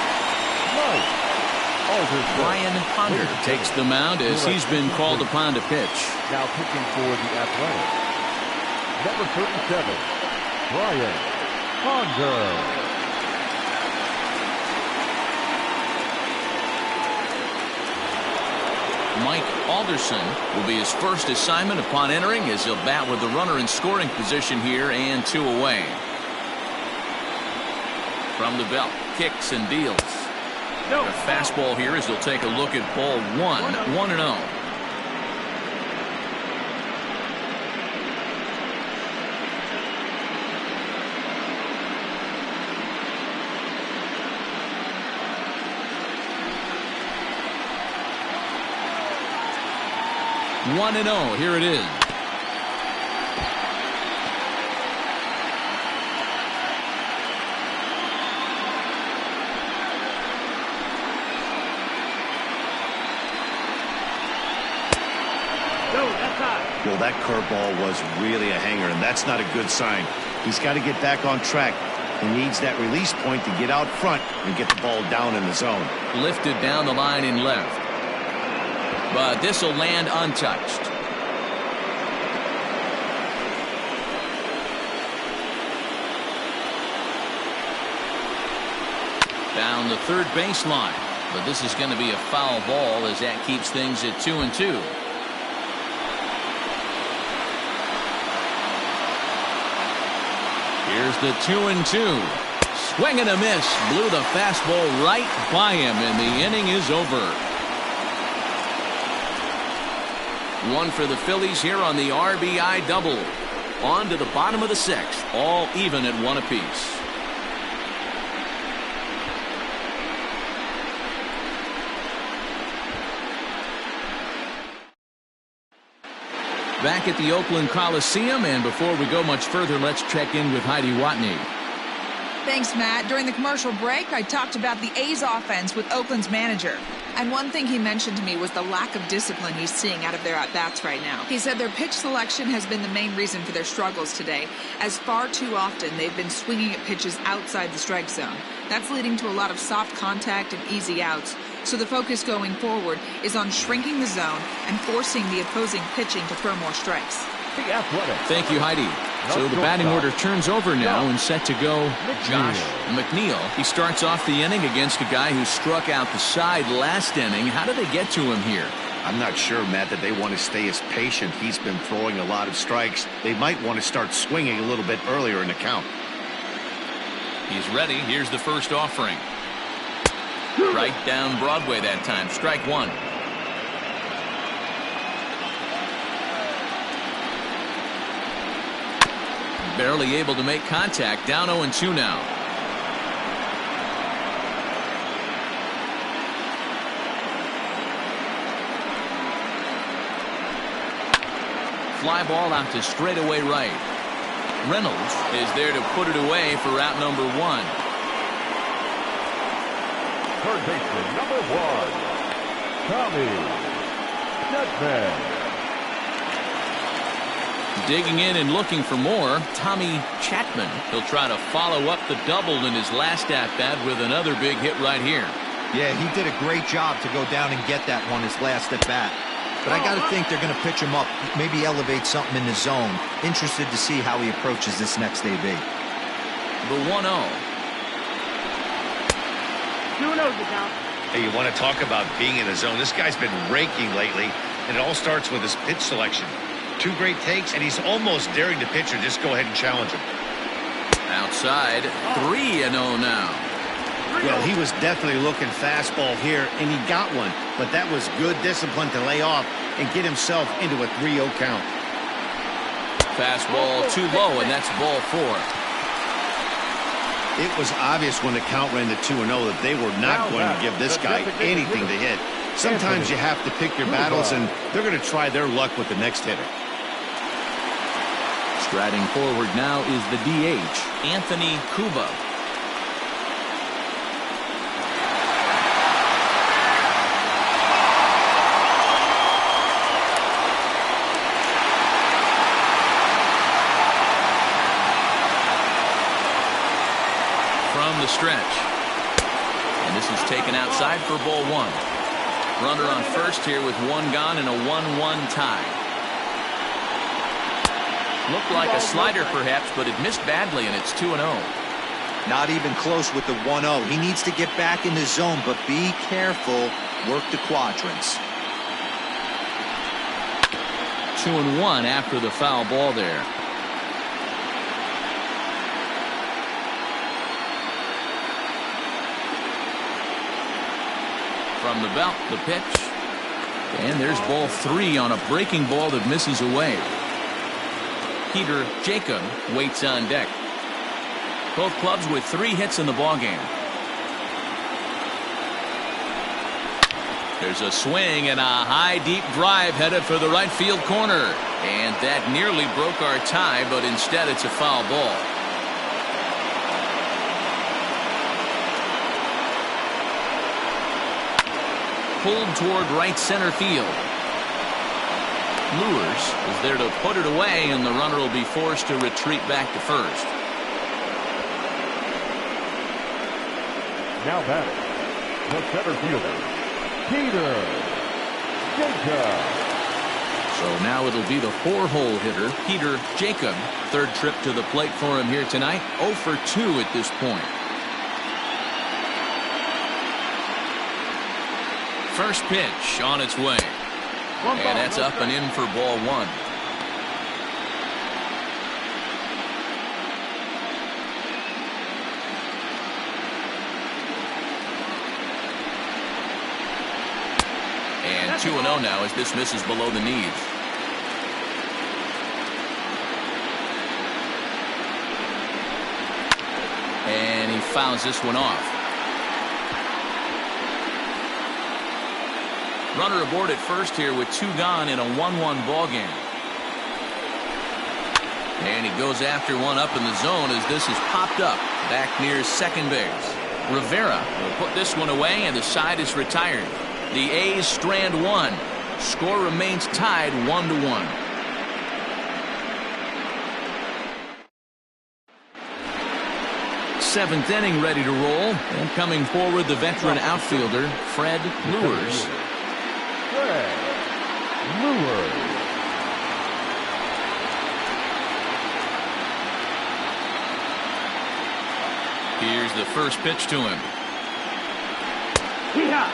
Ryan Ponder takes the mound as he's been called upon to pitch. Now pitching for the Athletics, number 37, Ryan Ponder. Mike Alderson will be his first assignment upon entering as he'll bat with the runner in scoring position here and 2 away. From the belt, kicks and deals. A fastball here as he'll take a look at ball 1-0. Here it is. Well, that curveball was really a hanger, and that's not a good sign. He's got to get back on track. He needs that release point to get out front and get the ball down in the zone. Lifted down the line in left. But this will land untouched. Down the third baseline. But this is going to be a foul ball as that keeps things at 2-2. Here's the 2-2. Swing and a miss. Blew the fastball right by him, and the inning is over. One for the Phillies here on the RBI double. On to the bottom of the 6th. All even at 1 apiece. Back at the Oakland Coliseum, and before we go much further, let's check in with Heidi Watney. Thanks, Matt. During the commercial break, I talked about the A's offense with Oakland's manager. And one thing he mentioned to me was the lack of discipline he's seeing out of their at-bats right now. He said their pitch selection has been the main reason for their struggles today, as far too often they've been swinging at pitches outside the strike zone. That's leading to a lot of soft contact and easy outs. So the focus going forward is on shrinking the zone and forcing the opposing pitching to throw more strikes. Thank you, Heidi. So the batting order turns over now and set to go Josh Mcneil. He starts off the inning against a guy who struck out the side last inning. How did they get to him here? I'm not sure, Matt, that they want to stay as patient. He's been throwing a lot of strikes. They might want to start swinging a little bit earlier in the count. He's ready. Here's the first offering. Right down Broadway that time. Strike one. Barely able to make contact. Down 0-2 now. Fly ball out to straightaway right. Reynolds is there to put it away for out number one. Third baseman, number 1, Chapman. Digging in and looking for more, Tommy Chapman. He'll try to follow up the double in his last at-bat with another big hit right here. Yeah, he did a great job to go down and get that one his last at-bat. But I got to think they're going to pitch him up, maybe elevate something in the zone. Interested to see how he approaches this next AB. The 1-0. 2-0 the count. Hey, you want to talk about being in the zone? This guy's been raking lately, and it all starts with his pitch selection. 2 great takes, and he's almost daring the pitcher just go ahead and challenge him. Outside, 3-0 now. Well, he was definitely looking fastball here, and he got one. But that was good discipline to lay off and get himself into a 3-0 count. Fastball too low, and that's ball 4. It was obvious when the count ran to 2-0 that they were not going to give this guy anything to hit. Sometimes you have to pick your battles, and they're going to try their luck with the next hitter. Striding forward now is the DH, Anthony Cuba. From the stretch. And this is taken outside for ball 1. Runner on first here with 1 gone and a 1-1 tie. Looked like a slider perhaps, but it missed badly, and it's 2-0. Not even close with the 1-0. He needs to get back in the zone, but be careful. Work the quadrants. 2-1 after the foul ball there. From the belt, the pitch. And there's ball 3 on a breaking ball that misses away. Peter Jacob waits on deck. Both clubs with 3 hits in the ballgame. There's a swing and a high deep drive headed for the right field corner. And that nearly broke our tie, but instead it's a foul ball. Pulled toward right center field. Lewis is there to put it away, and the runner will be forced to retreat back to first. Now batting, the center fielder, Peter Jacob. So now it'll be the 4-hole hitter, Peter Jacob. 3rd trip to the plate for him here tonight. 0 for 2 at this point. First pitch on its way. And that's up and in for ball 1. And 2-0 now as this misses below the knees. And he fouls this one off. Runner aboard at first here with 2 gone in a 1-1 ball game. And he goes after one up in the zone as this is popped up back near second base. Rivera will put this one away, and the side is retired. The A's strand one. Score remains tied 1-1. Seventh inning ready to roll, and coming forward the veteran outfielder Fred Lewers. Here's the first pitch to him. Hee-haw.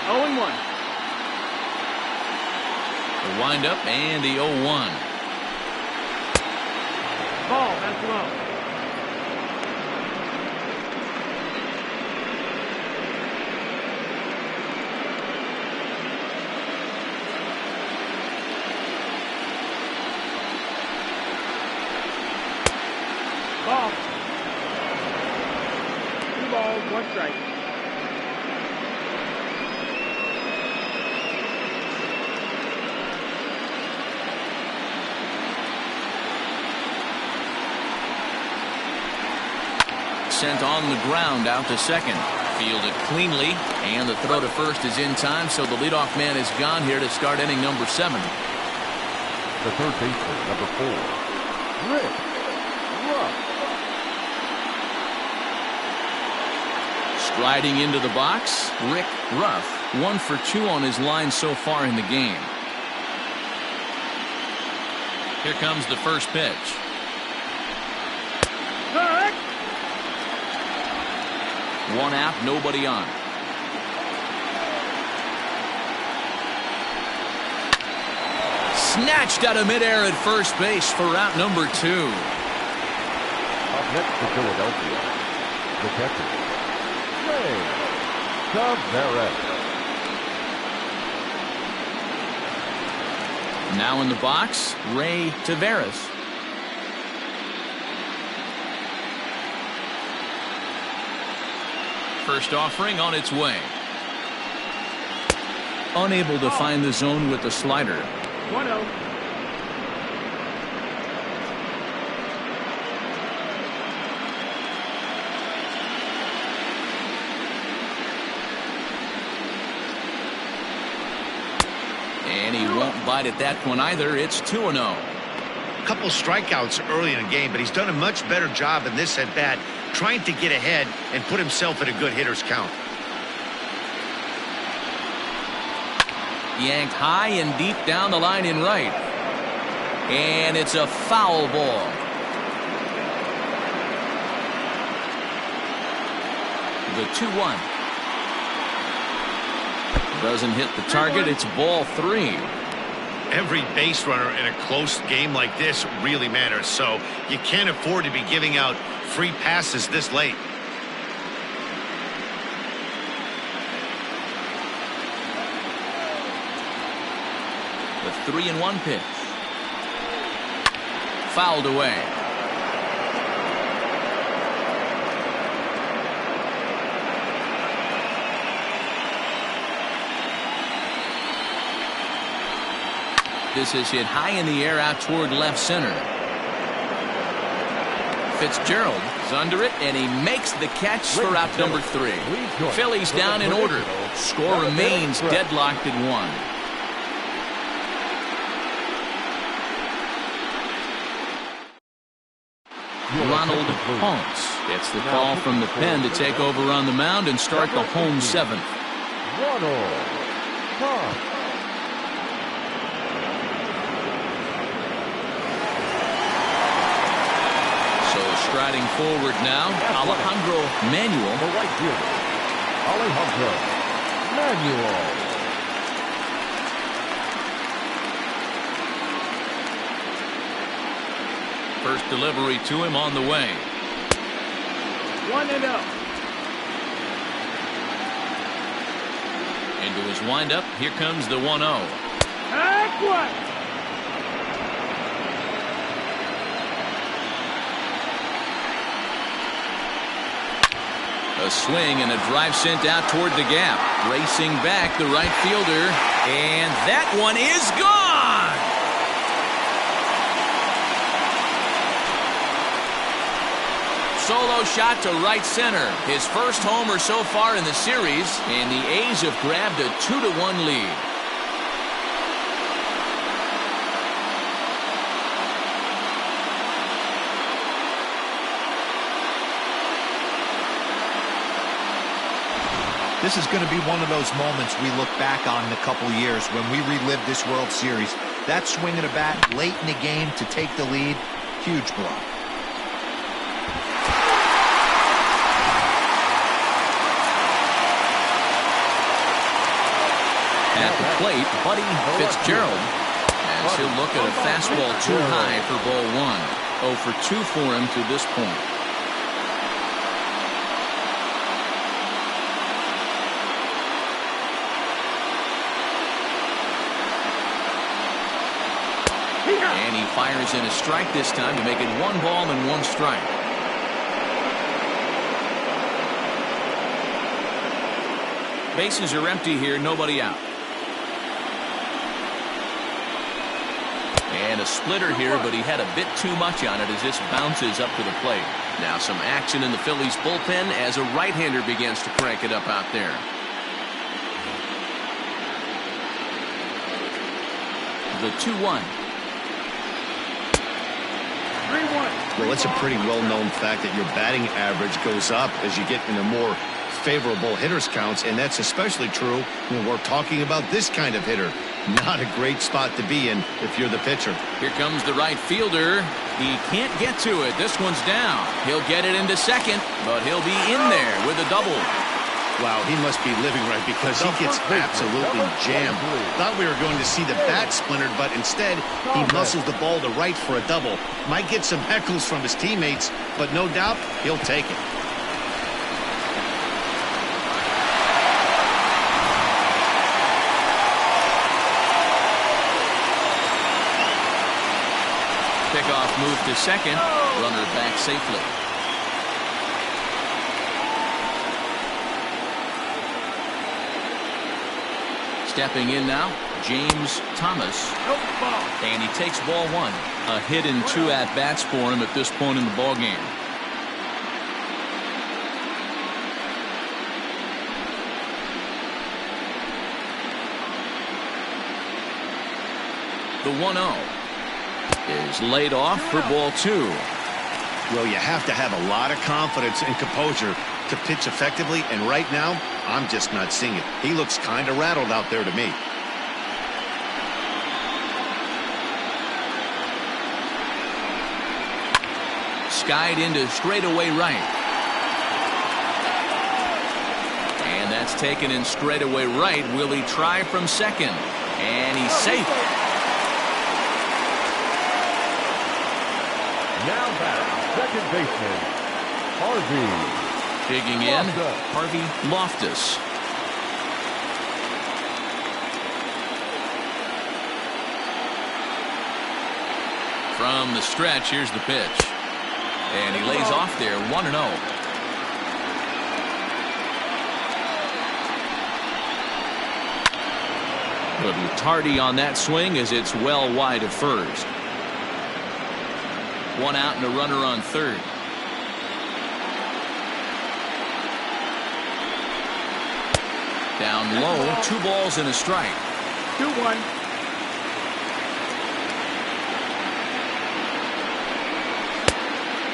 0-1. The windup and the 0-1. Ball, that's low. Ball. 2 balls, 1 strike. Sent on the ground out to second. Fielded cleanly, and the throw to first is in time, so the leadoff man is gone here to start inning number 7. The third baseman, number 4, Ruff. Striding into the box, Rick Ruff, 1 for 2 on his line so far in the game. Here comes the first pitch. One out, nobody on. Snatched out of midair at first base for route number 2. Up next to Philadelphia, the catcher, Ray Taveras. Now in the box, Ray Taveras. First offering on its way. Unable to find the zone with the slider. 1-0. And he won't bite at that one either. It's 2-0. Couple strikeouts early in the game, but he's done a much better job in this at bat, trying to get ahead and put himself at a good hitter's count. Yanked high and deep down the line in right. And it's a foul ball. The 2-1. Doesn't hit the target. It's ball 3. Every base runner in a close game like this really matters, so you can't afford to be giving out free passes this late. The 3-1 pitch. Fouled away. This is hit high in the air out toward left center. Fitzgerald is under it, and he makes the catch for out number 3. Phillies down in order. Score remains deadlocked at 1. Ronald Ponce gets the call from the pen to take over on the mound and start the home 7th. Ronald Ponce. Striding forward now, Alejandro Manuel. The right fielder, Alejandro Manuel. First delivery to him on the way. 1-0. Into his windup, here comes the 1-0. Take one. A swing and a drive sent out toward the gap. Racing back the right fielder. And that one is gone! solo shot to right center. His first homer so far in the series, and the A's have grabbed a 2-1 lead. This is going to be one of those moments we look back on in a couple years when we relive this World Series. That swing of the bat late in the game to take the lead, huge blow. At the plate, Buddy Fitzgerald, as he'll look at a fastball too high for ball 1. 0 for 2 for him to this point. And he fires in a strike this time to make it 1 ball and 1 strike. Bases are empty here, nobody out. And a splitter here, but he had a bit too much on it as this bounces up to the plate. Now some action in the Phillies bullpen as a right-hander begins to crank it up out there. The 2-1. Well, it's a pretty well-known fact that your batting average goes up as you get into more favorable hitters counts, and that's especially true when we're talking about this kind of hitter. Not a great spot to be in if you're the pitcher. Here comes the right fielder. He can't get to it. This one's down. He'll get it into second, but he'll be in there with a double. Wow, he must be living right because he gets absolutely jammed. Thought we were going to see the bat splintered, but instead he muscles the ball to right for a double. Might get some heckles from his teammates, but no doubt he'll take it. Pickoff move to second. Runner back safely. Stepping in now, James Thomas. And he takes ball 1. A hit and 2 at-bats for him at this point in the ballgame. The 1-0 is laid off for ball 2. Well, you have to have a lot of confidence and composure to pitch effectively, and right now I'm just not seeing it. He looks kind of rattled out there to me. Skied into straightaway right. And that's taken in straightaway right. Will he try from second? And he's safe. Now back, second baseman, Harvey. Digging in, Harvey Loftus. From the stretch, here's the pitch. And he lays off there, 1-0. Little tardy on that swing as it's well wide of first. 1 out and a runner on third. Down low, 2 balls and a strike. 2-1.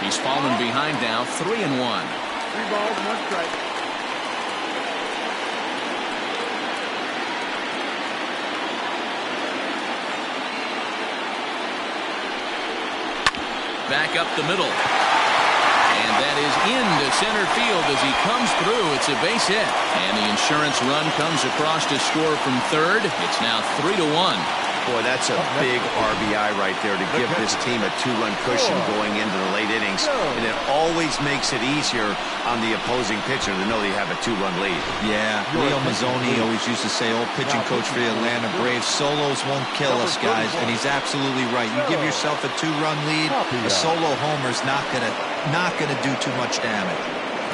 He's fallen behind now, 3-1. 3 balls, 1 strike. Back up the middle. And that is into center field as he comes through. It's a base hit. And the insurance run comes across to score from third. It's now 3-1. Boy, that's a big RBI right there to give this team a 2-run cushion going into the late innings. And it always makes it easier on the opposing pitcher to know they have a 2-run lead. Yeah, Leo Mazzoni always used to say, old pitching coach for the Atlanta Braves, solos won't kill us, guys. And he's absolutely right. You give yourself a 2-run lead, a solo homer's not gonna do too much damage.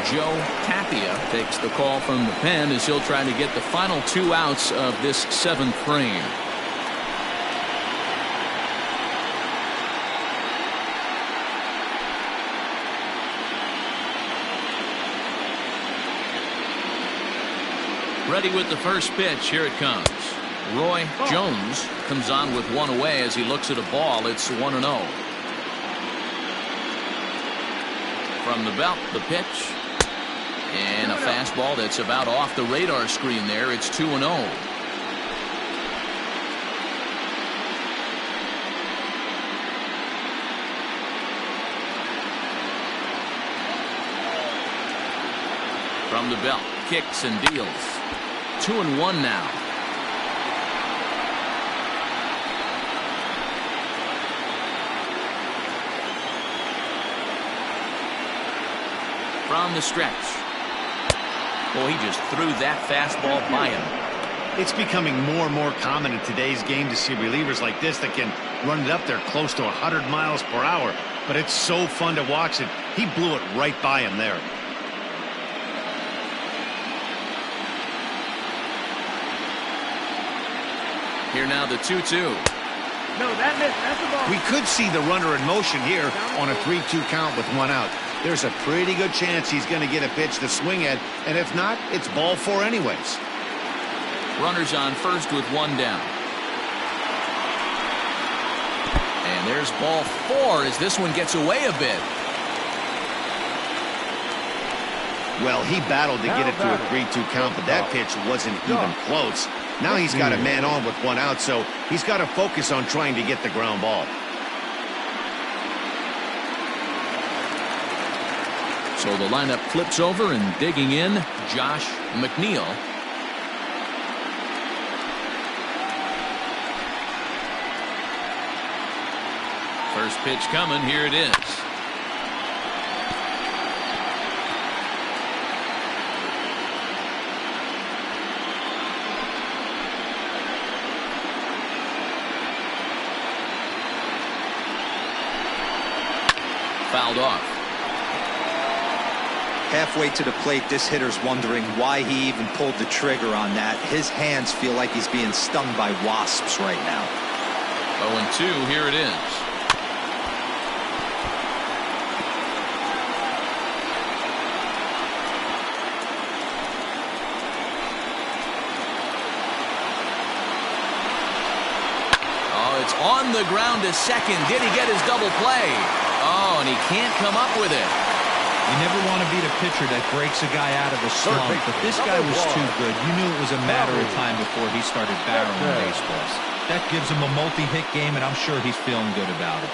Joe Tapia takes the call from the pen as he'll try to get the final 2 outs of this 7th frame. Ready with the first pitch. Here it comes. Roy Jones comes on with one away as he looks at a ball. It's 1-0. From the belt, the pitch. And a fastball that's about off the radar screen there. It's 2-0. From the belt, kicks and deals. 2-1 now. From the stretch. Oh, he just threw that fastball by him. It's becoming more and more common in today's game to see relievers like this that can run it up there close to 100 miles per hour. But it's so fun to watch it. He blew it right by him there. Here now the 2-2. No, that missed. That's the ball. We could see the runner in motion here on a 3-2 count with one out. There's a pretty good chance he's going to get a pitch to swing at, and if not, it's ball 4 anyways. Runners on first with one down. And there's ball 4 as this one gets away a bit. Well, he battled to get it to a 3-2 count, but that pitch wasn't even close. Now he's got a man on with one out, so he's got to focus on trying to get the ground ball. So the lineup flips over, and digging in, Josh Mcneil. First pitch coming. Here it is. Fouled off. Halfway to the plate, this hitter's wondering why he even pulled the trigger on that. His hands feel like he's being stung by wasps right now. 0-2, here it is. Oh, it's on the ground to second. Did he get his double play? Oh, and he can't come up with it. You never want to beat a pitcher that breaks a guy out of a slump, but this guy was too good. You knew it was a matter of time before he started barreling baseballs. That gives him a multi-hit game, and I'm sure he's feeling good about it.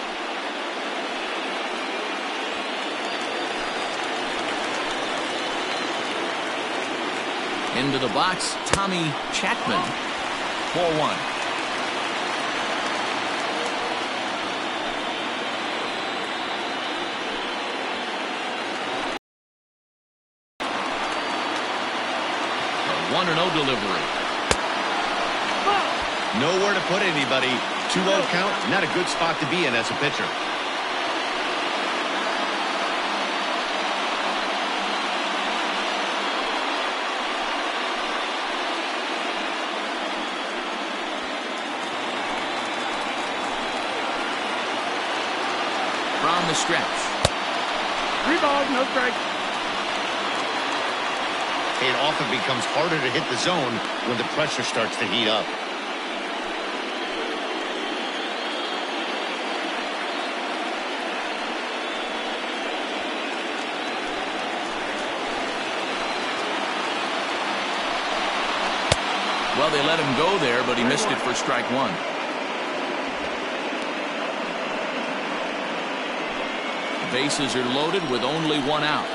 Into the box, Tommy Chapman. Ball 1. A 1-0 delivery. Nowhere to put anybody. 2-0 count, not a good spot to be in as a pitcher. From the stretch. 3 balls, no strikes. It often becomes harder to hit the zone when the pressure starts to heat up. Well, they let him go there, but he missed it for strike 1. Bases are loaded with only one out.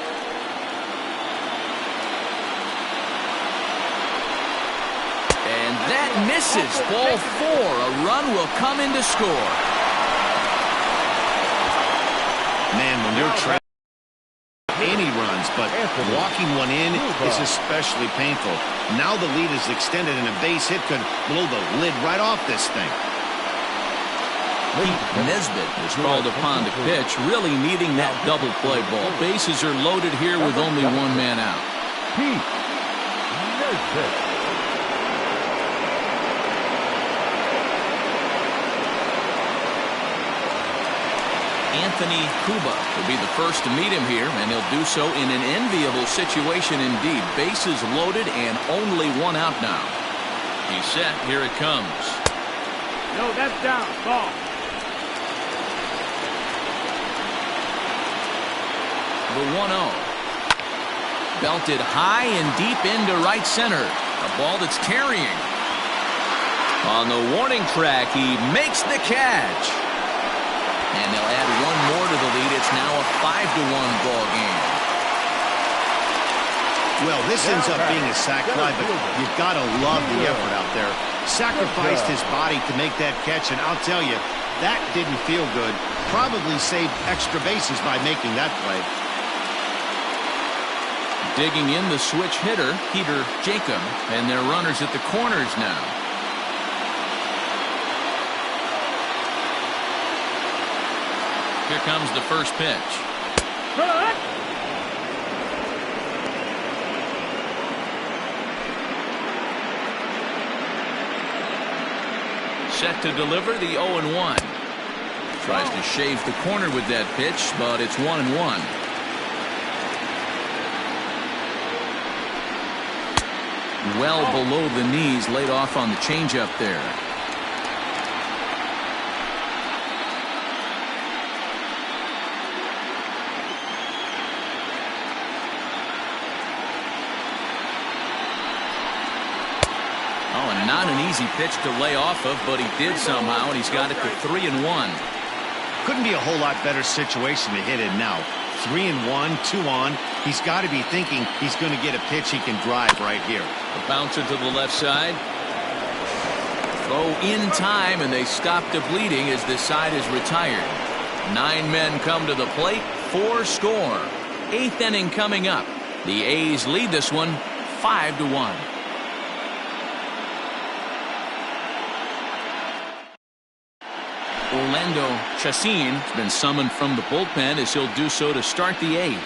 And that misses. Ball 4. A run will come in to score. Man, when you're trapped, any runs, but walking one in is especially painful. Now the lead is extended, and a base hit could blow the lid right off this thing. Pete Nesbitt was called upon to pitch, really needing that double play ball. Bases are loaded here with only one man out. Pete Nesbitt. Anthony Cuba will be the first to meet him here, and he'll do so in an enviable situation indeed. Bases loaded and only one out now. He's set. Here it comes. No, that's down. Ball. The 1-0. Belted high and deep into right center. A ball that's carrying. On the warning track, he makes the catch. And they'll add one more to the lead. It's now a 5-1 ball game. Well, this ends up being a sac fly, but you've got to love the effort out there. Sacrificed his body to make that catch, and I'll tell you, that didn't feel good. Probably saved extra bases by making that play. Digging in the switch hitter, Peter Jacob, and their runners at the corners now. Here comes the first pitch. Set to deliver the 0-1. Tries to shave the corner with that pitch, but it's 1-1. Well below the knees, laid off on the changeup there. Oh, and not an easy pitch to lay off of, but he did somehow, and he's got it to 3-1. Couldn't be a whole lot better situation to hit in now. 3-1, 2 on. He's got to be thinking he's going to get a pitch he can drive right here. A bouncer to the left side. Throw in time, and they stop the bleeding as this side is retired. 9 men come to the plate, 4 score. 8th inning coming up. The A's lead this one 5-1. Orlando Chacin has been summoned from the bullpen as he'll do so to start the 8th.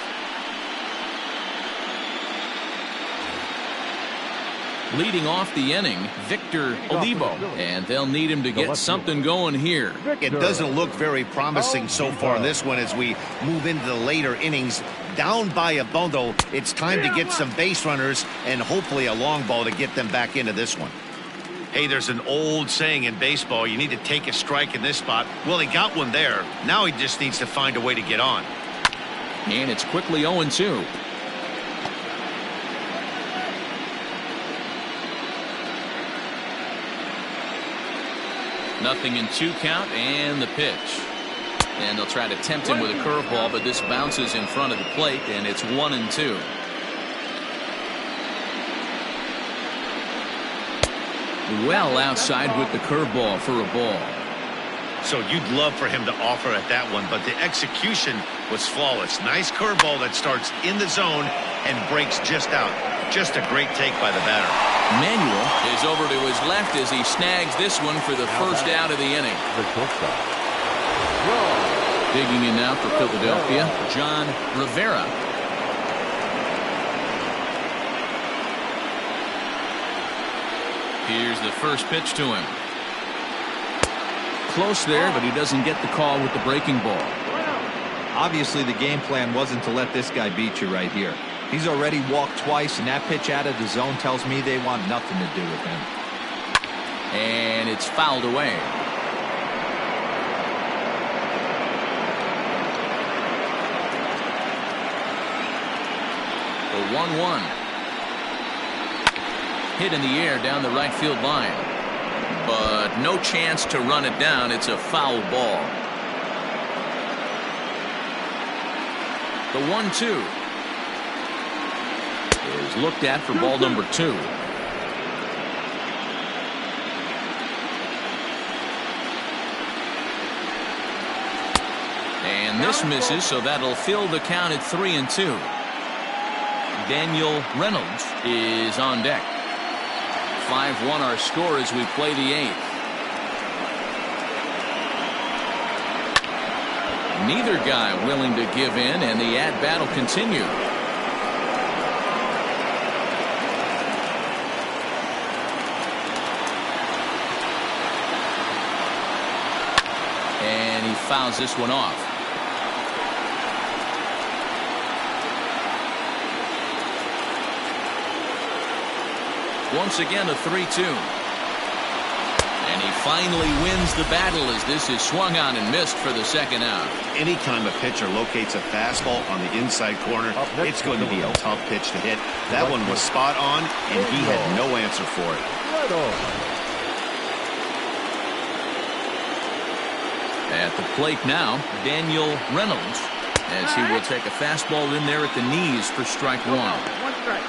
Leading off the inning, Victor Olivo, and they'll need him to get something going here. It doesn't look very promising so far in this one as we move into the later innings. Down by a bundle, it's time to get some base runners and hopefully a long ball to get them back into this one. Hey, there's an old saying in baseball, you need to take a strike in this spot. Well, he got one there. Now he just needs to find a way to get on. And it's quickly 0-2. Nothing in 2 count, and the pitch. And they'll try to tempt him with a curveball, but this bounces in front of the plate, and it's 1-2. Well outside with the curveball for a ball. So you'd love for him to offer at that one, but the execution was flawless. Nice curveball that starts in the zone and breaks just out. Just a great take by the batter. Manuel is over to his left as he snags this one for the first out of the inning. Digging in now for Philadelphia, John Rivera. Here's the first pitch to him. Close there, but he doesn't get the call with the breaking ball. Obviously, the game plan wasn't to let this guy beat you right here. He's already walked twice, and that pitch out of the zone tells me they want nothing to do with him. And it's fouled away. The 1-1. Hit in the air down the right field line. But no chance to run it down. It's a foul ball. The 1-2 is looked at for ball number 2. And this misses, so that'll fill the count at 3-2. Daniel Reynolds is on deck. 5-1 our score as we play the 8th. Neither guy willing to give in, and the at-bat will continue. And he fouls this one off. Once again, a 3-2. And he finally wins the battle as this is swung on and missed for the second out. Anytime a pitcher locates a fastball on the inside corner, it's going to be a tough pitch to hit. That one was spot on, and he had no answer for it. At the plate now, Daniel Reynolds, as he will take a fastball in there at the knees for strike one. One strike.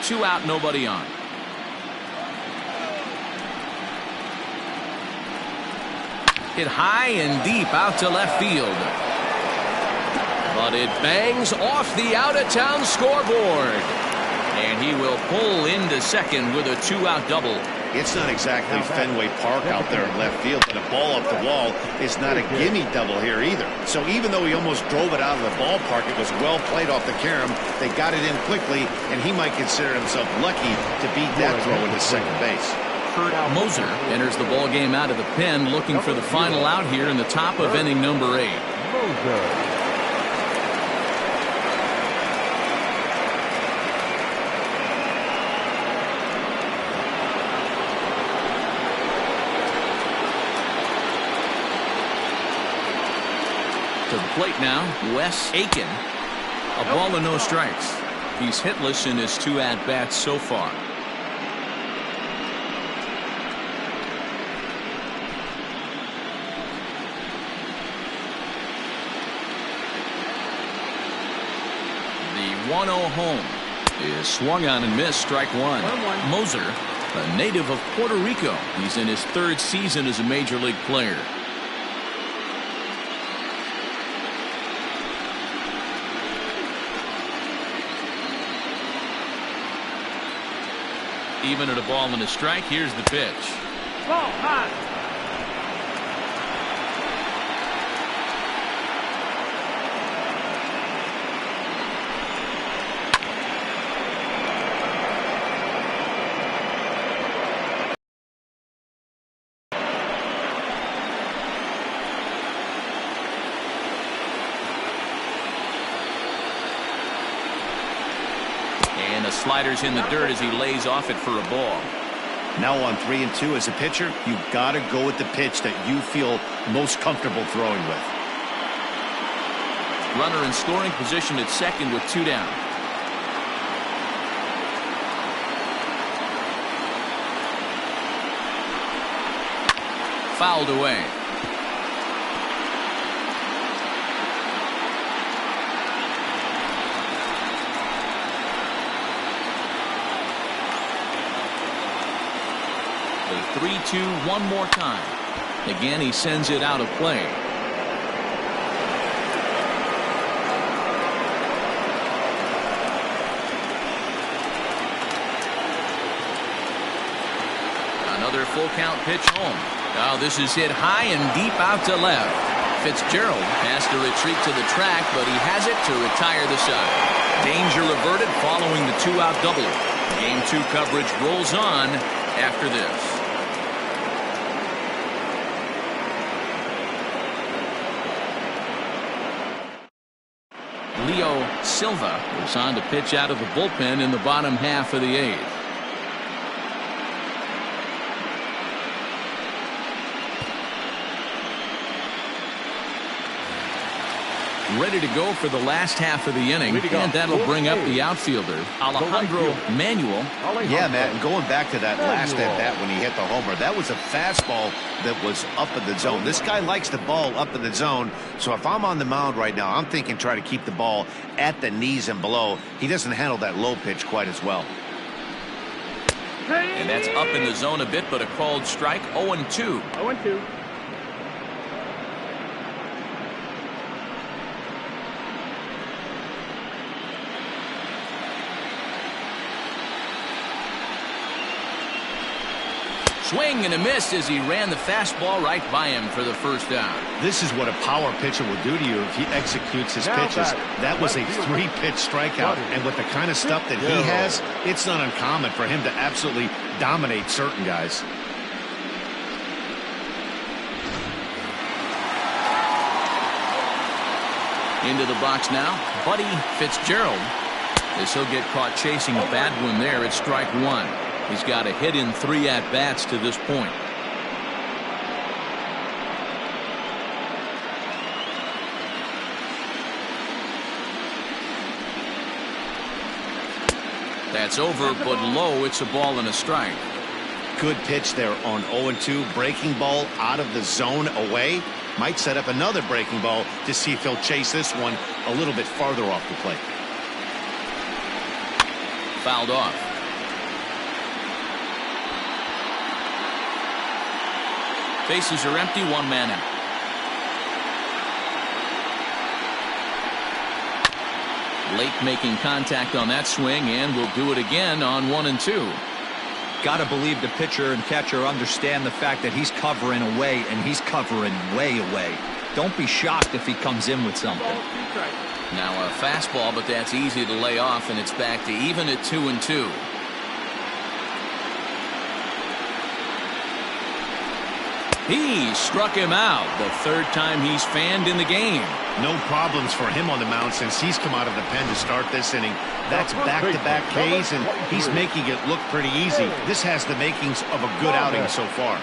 Two out, nobody on. Hit high and deep out to left field. But it bangs off the out-of-town scoreboard. And he will pull into second with a two-out double. It's not exactly Fenway Park out there in left field, but a ball up the wall is not a gimme double here either. So even though he almost drove it out of the ballpark, it was well played off the carom. They got it in quickly, and he might consider himself lucky to beat that throw into second base. Moser enters the ball game out of the pen, looking for the final out here in the top of inning number 8. To the plate now, Wes Aiken. A ball and no strikes. He's hitless in his 2 at-bats so far. The 1-0 home is swung on and missed, strike one. Moser, a native of Puerto Rico. He's in his 3rd season as a major league player. Even at a ball and a strike, here's the pitch. Ball high. And a slider's in the dirt as he lays off it for a ball. Now on 3-2 as a pitcher, you've got to go with the pitch that you feel most comfortable throwing with. Runner in scoring position at second with 2 down. Fouled away. The 3-2 one more time. Again, he sends it out of play. Another full count pitch home. Now this is hit high and deep out to left. Fitzgerald has to retreat to the track, but he has it to retire the side. Danger averted following the 2-out double. Game 2 coverage rolls on after this. Leo Silva is on to pitch out of the bullpen in the bottom half of the 8th. Ready to go for the last half of the inning, and that'll bring up the outfielder, Alejandro Manuel. Yeah, Matt, and going back to that last at-bat when he hit the homer, that was a fastball that was up in the zone. This guy likes the ball up in the zone, so if I'm on the mound right now, I'm thinking try to keep the ball at the knees and below. He doesn't handle that low pitch quite as well. And that's up in the zone a bit, but a called strike. 0-2. 0-2. Swing and a miss as he ran the fastball right by him for the first down. This is what a power pitcher will do to you if he executes his pitches. That was a 3-pitch strikeout, and with the kind of stuff that he has, it's not uncommon for him to absolutely dominate certain guys. Into the box now, Buddy Fitzgerald. As he'll get caught chasing a bad one there at strike one. He's got a hit in 3 at-bats to this point. That's over, but low. It's a ball and a strike. Good pitch there on 0-2. Breaking ball out of the zone away. Might set up another breaking ball to see if he'll chase this one a little bit farther off the plate. Fouled off. Bases are empty, 1 man out. Late making contact on that swing, and will do it again on 1 and 2. Got to believe the pitcher and catcher understand the fact that he's covering away, and he's covering way away. Don't be shocked if he comes in with something. Now a fastball, but that's easy to lay off, and it's back to even at 2 and 2. He struck him out, the 3rd time he's fanned in the game. No problems for him on the mound since he's come out of the pen to start this inning. That's back-to-back Ks, and he's making it look pretty easy. This has the makings of a good outing so far.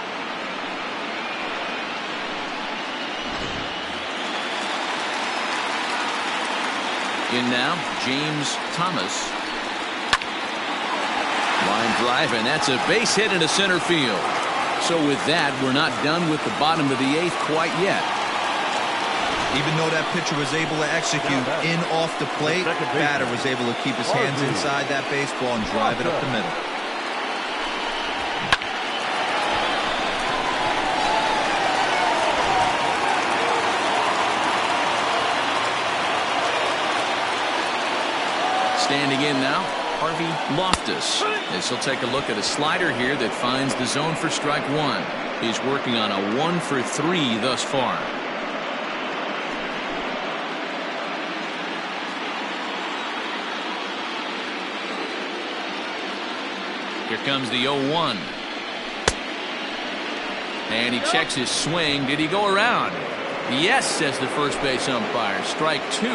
In now, James Thomas. Line drive, and that's a base hit into center field. So with that, we're not done with the bottom of the 8th quite yet. Even though that pitcher was able to execute in off the plate, batter was able to keep his hands inside that baseball and drive it up the middle. Standing in now, Harvey Loftus, as he'll take a look at a slider here that finds the zone for strike 1. He's working on a 1 for 3 thus far. Here comes the 0-1. And he checks his swing. Did he go around? Yes, says the first base umpire. Strike 2.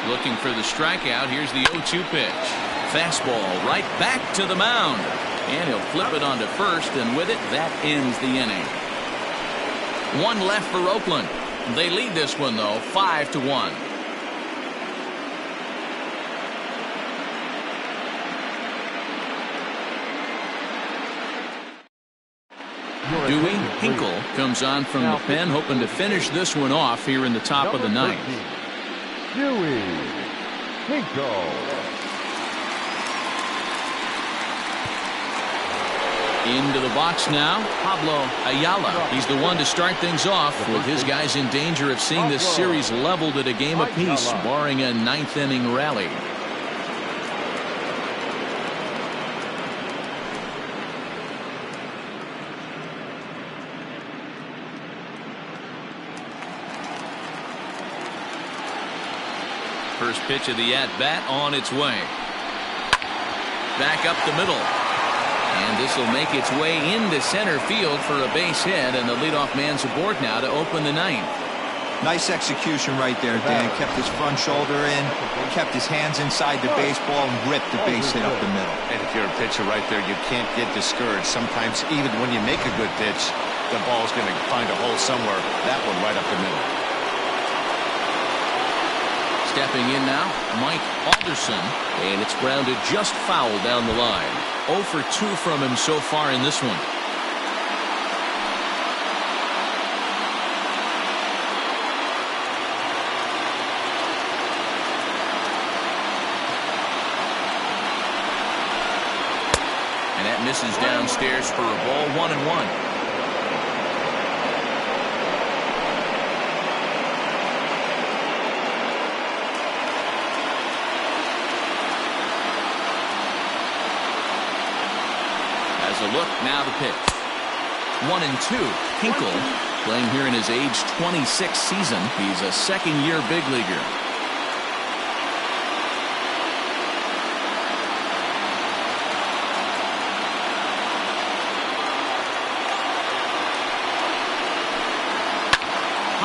Looking for the strikeout. Here's the 0-2 pitch. Fastball right back to the mound. And he'll flip it onto first, and with it, that ends the inning. 1 left for Oakland. They lead this one, though, 5-1. Dewey Hinkle comes on from the pen, hoping to finish this one off here in the top of the 9th. Dewey Hinkle. Into the box now, Pablo Ayala. He's the one to start things off, with his guys in danger of seeing this series leveled at a game apiece, barring a 9th inning rally. First pitch of the at-bat on its way. Back up the middle. And this will make its way into center field for a base hit, and the leadoff man's aboard now to open the 9th. Nice execution right there, Dan. Kept his front shoulder in, kept his hands inside the baseball, and ripped the base hit up the middle. And if you're a pitcher right there, you can't get discouraged. Sometimes even when you make a good pitch, the ball's going to find a hole somewhere. That one right up the middle. Stepping in now, Mike Alderson, and it's grounded just foul down the line. 0 for 2 from him so far in this one. And that misses downstairs for a ball, 1-1. A look, now the pitch. 1-2. Hinkle playing here in his age 26 season. He's a second-year big leaguer.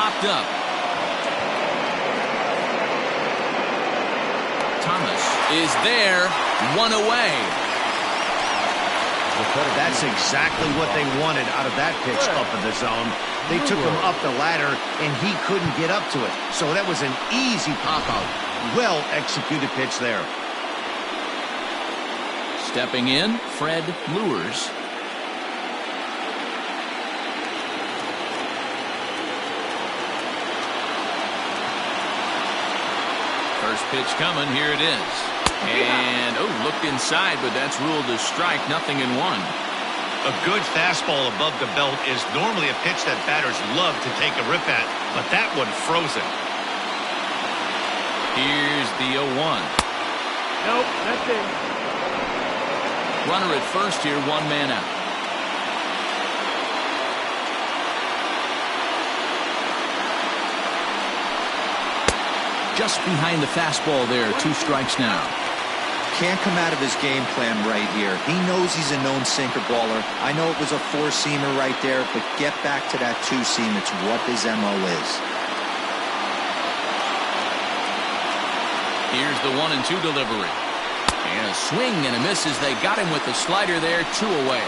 popped up. Thomas is there, one away. That's exactly what they wanted out of that pitch up in the zone. They took him up the ladder, and he couldn't get up to it. So that was an easy pop-out. Well-executed pitch there. Stepping in, Fred Lewers. First pitch coming, here it is. And, looked inside, but that's ruled a strike, nothing in one. A good fastball above the belt is normally a pitch that batters love to take a rip at, but that one froze it. Here's the 0-1. Nope, that's it. Runner at first here, one man out. Just behind the fastball there, 2 strikes now. Can't come out of his game plan right here. He knows he's a known sinker baller. I know it was a 4-seamer right there, but get back to that 2-seam. It's what his MO is. Here's the 1-2 delivery. And a swing and a miss as they got him with the slider there, 2 away.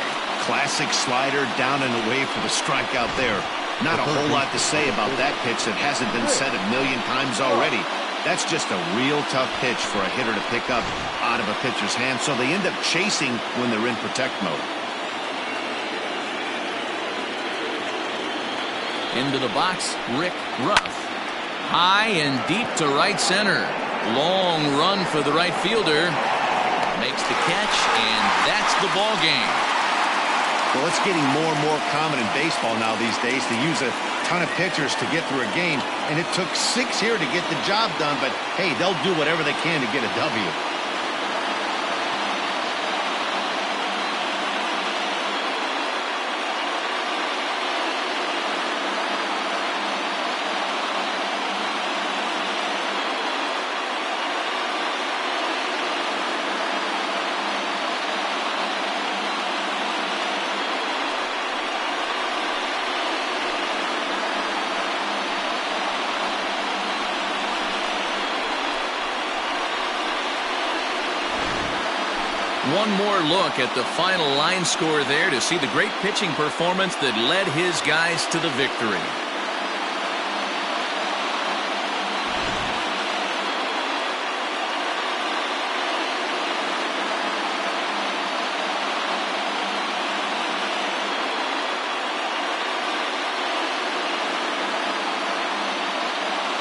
Classic slider down and away for the strikeout there. Not a whole lot to say about that pitch that hasn't been said a million times already. That's just a real tough pitch for a hitter to pick up out of a pitcher's hand, so they end up chasing when they're in protect mode. Into the box, Rick Ruff. High and deep to right center. Long run for the right fielder. Makes the catch, and that's the ball game. Well, it's getting more and more common in baseball now these days to use a ton of pitchers to get through a game, and it took 6 here to get the job done, but hey, they'll do whatever they can to get a W. One more look at the final line score there to see the great pitching performance that led his guys to the victory.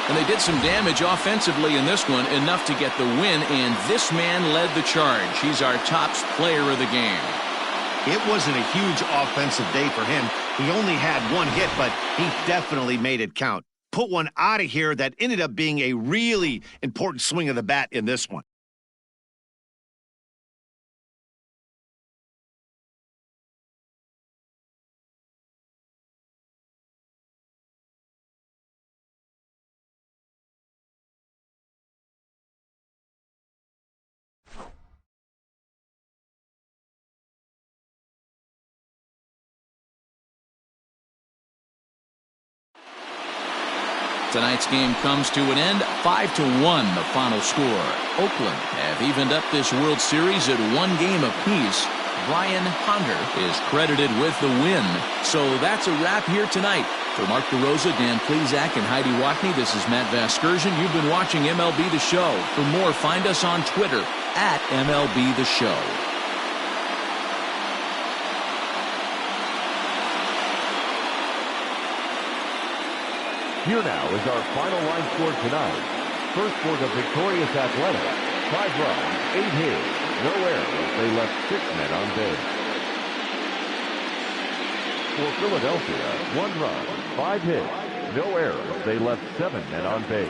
And they did some damage offensively in this one, enough to get the win, and this man led the charge. He's our top player of the game. It wasn't a huge offensive day for him. He only had 1 hit, but he definitely made it count. Put one out of here that ended up being a really important swing of the bat in this one. Tonight's game comes to an end, 5-1 the final score. Oakland have evened up this World Series at 1 game apiece. Brian Hunter is credited with the win. So that's a wrap here tonight. For Mark DeRosa, Dan Plesac, and Heidi Watney, this is Matt Vasgersian. You've been watching MLB The Show. For more, find us on Twitter at MLB The Show. Here now is our final line score tonight. First for the victorious Athletics, 5 runs, 8 hits, no errors. They left 6 men on base. For Philadelphia, 1 run, 5 hits, no errors. They left 7 men on base.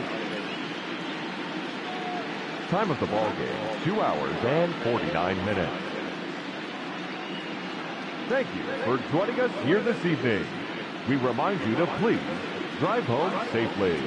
Time of the ball game, 2 hours and 49 minutes. Thank you for joining us here this evening. We remind you to please drive home safely.